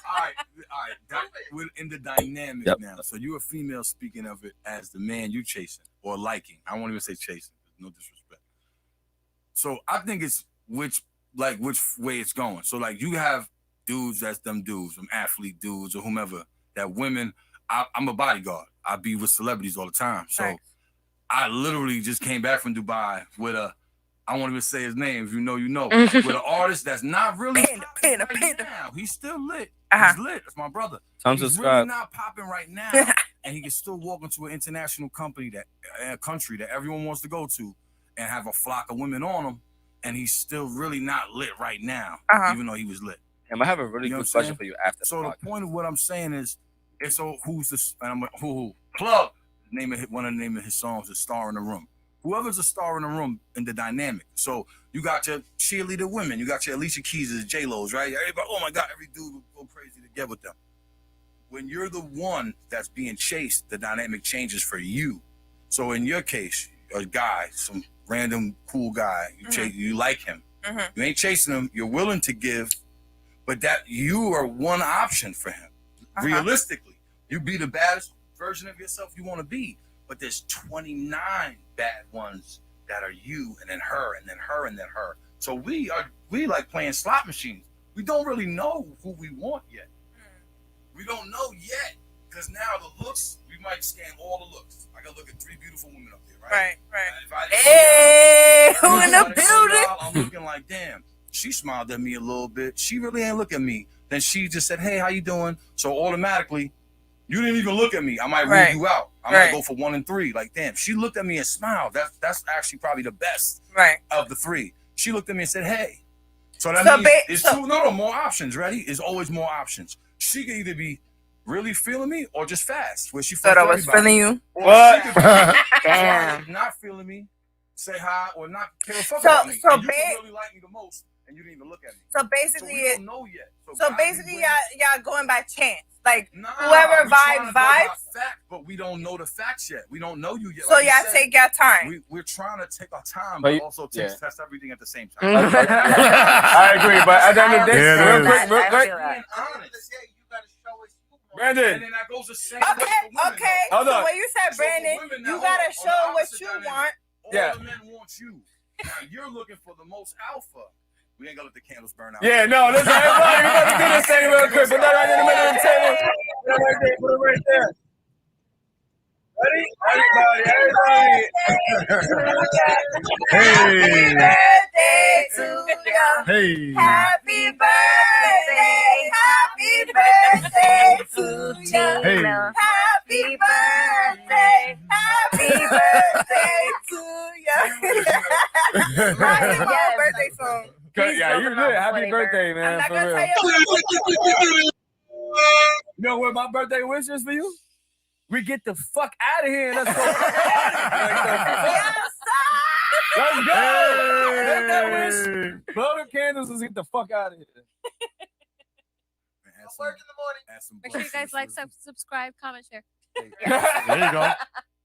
All right. We're in the dynamic now. So you're a female speaking of it as the man you chasing or liking. I won't even say chasing. No disrespect. So I think it's which way it's going. So like you have dudes that's them dudes, them athlete dudes or whomever. That women. I'm a bodyguard. I be with celebrities all the time. So. Right. I literally just came back from Dubai with I won't even say his name. If you know, you know. With an artist that's not really Panda. now. He's still lit. Uh-huh. He's lit. That's my brother. Time He's subscribe. really not popping right now, and he can still walk into an international country that everyone wants to go to, and have a flock of women on him, and he's still really not lit right now, even though he was lit. I have a really You know good what I'm question for you after. So the point of what I'm saying is, it's so who's this? And I'm who plug. One of the name of his songs is "Star in the Room." Whoever's a star in the room in the dynamic. So you got your cheerleader women, you got your Alicia Keys, J-Lo's, right? Everybody, oh my God, every dude will go crazy to get with them. When you're the one that's being chased, the dynamic changes for you. So in your case, a guy, some random cool guy, you like him. You ain't chasing him. You're willing to give, but that you are one option for him. Realistically, you be the baddest version of yourself you want to be, but there's 29 bad ones that are you, and then her, and then her, and then her. So we like playing slot machines. We don't really know who we want yet. We don't know yet, because now the looks, we might scan all the looks. I gotta look at 3 beautiful women up there, right? Right. Hey, who in the building? I'm looking like, damn, she smiled at me a little bit. She really ain't look at me. Then she just said, hey, how you doing? So automatically, you didn't even look at me. I might rule you out. I might go for 1 and 3. Like, damn, she looked at me and smiled. That's actually probably the best of the 3. She looked at me and said, hey. So that means it's more options, ready? There's always more options. She could either be really feeling me or just fast? Where she Thought I was feeling you. What? Damn. Not feeling me, say hi, or not care a fuck about me. So And you can really like me the most, and you didn't even look at me. So basically, we don't know yet. So basically, y'all going by chance. Like Nah, whoever we trying to go by vibes. fact, but we don't know the facts yet. We don't know you yet. So like y'all take your time. We're trying to take our time, But but you- also yeah. test everything at the same time. I agree, but at the end of the day, Yeah, real it quick, is. real quick, Being honest. You gotta show us you want. Brandon. And then that goes the same way for women. Okay. Hold So on. when you said So for Brandon, women you now, gotta on the show what opposite you dynamic, want. All Yeah. the men want you. Now you're looking for the most alpha. We ain't gonna let the candles burn out. Yeah, no, listen, everybody, we're about to do this thing real quick. Put that right in the middle of the table. Put it right there, put it right there. Ready? Everybody. Hey. Birthday to you. Hey. Happy birthday. Happy birthday to you. Hey. Happy birthday. Happy birthday to you. Right, sing my birthday song. Yeah, you did. Happy birthday, man. I'm not For gonna real. tell you. You know what my birthday wish is for you? We get the fuck out of here and let's go. Like the fuck? Let's go. Make that wish. Blow the candles and get the fuck out of here. Work in the morning. Make sure you guys like, subscribe, comment, share. There you go.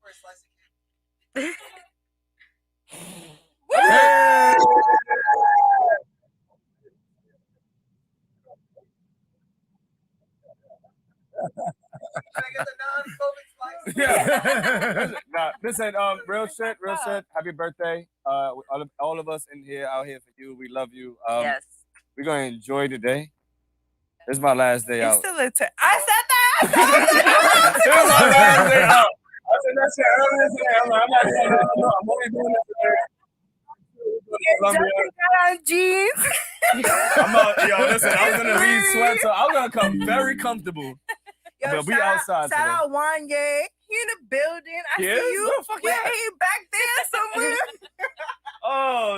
For a slice of cake. Hey! Can I get the non-COVID slice? Yeah. Nah, listen, real shit. Happy birthday. All of us in here, out here for you. We love you. Yes. We're gonna enjoy the day. This is my last day It's out. still a I said that. This is my last day out. I said that shit earlier today. I'm like, I'm not doing that. I'm only doing this today. Justin got on jeans. Yo, listen, I was gonna leave sweat, so I'm gonna come very comfortable. Yo, But we shout outside out, today. shout out Wanye. He in the building. I Yes? see you. Where the fuck he Yeah, at? he back there somewhere. Oh.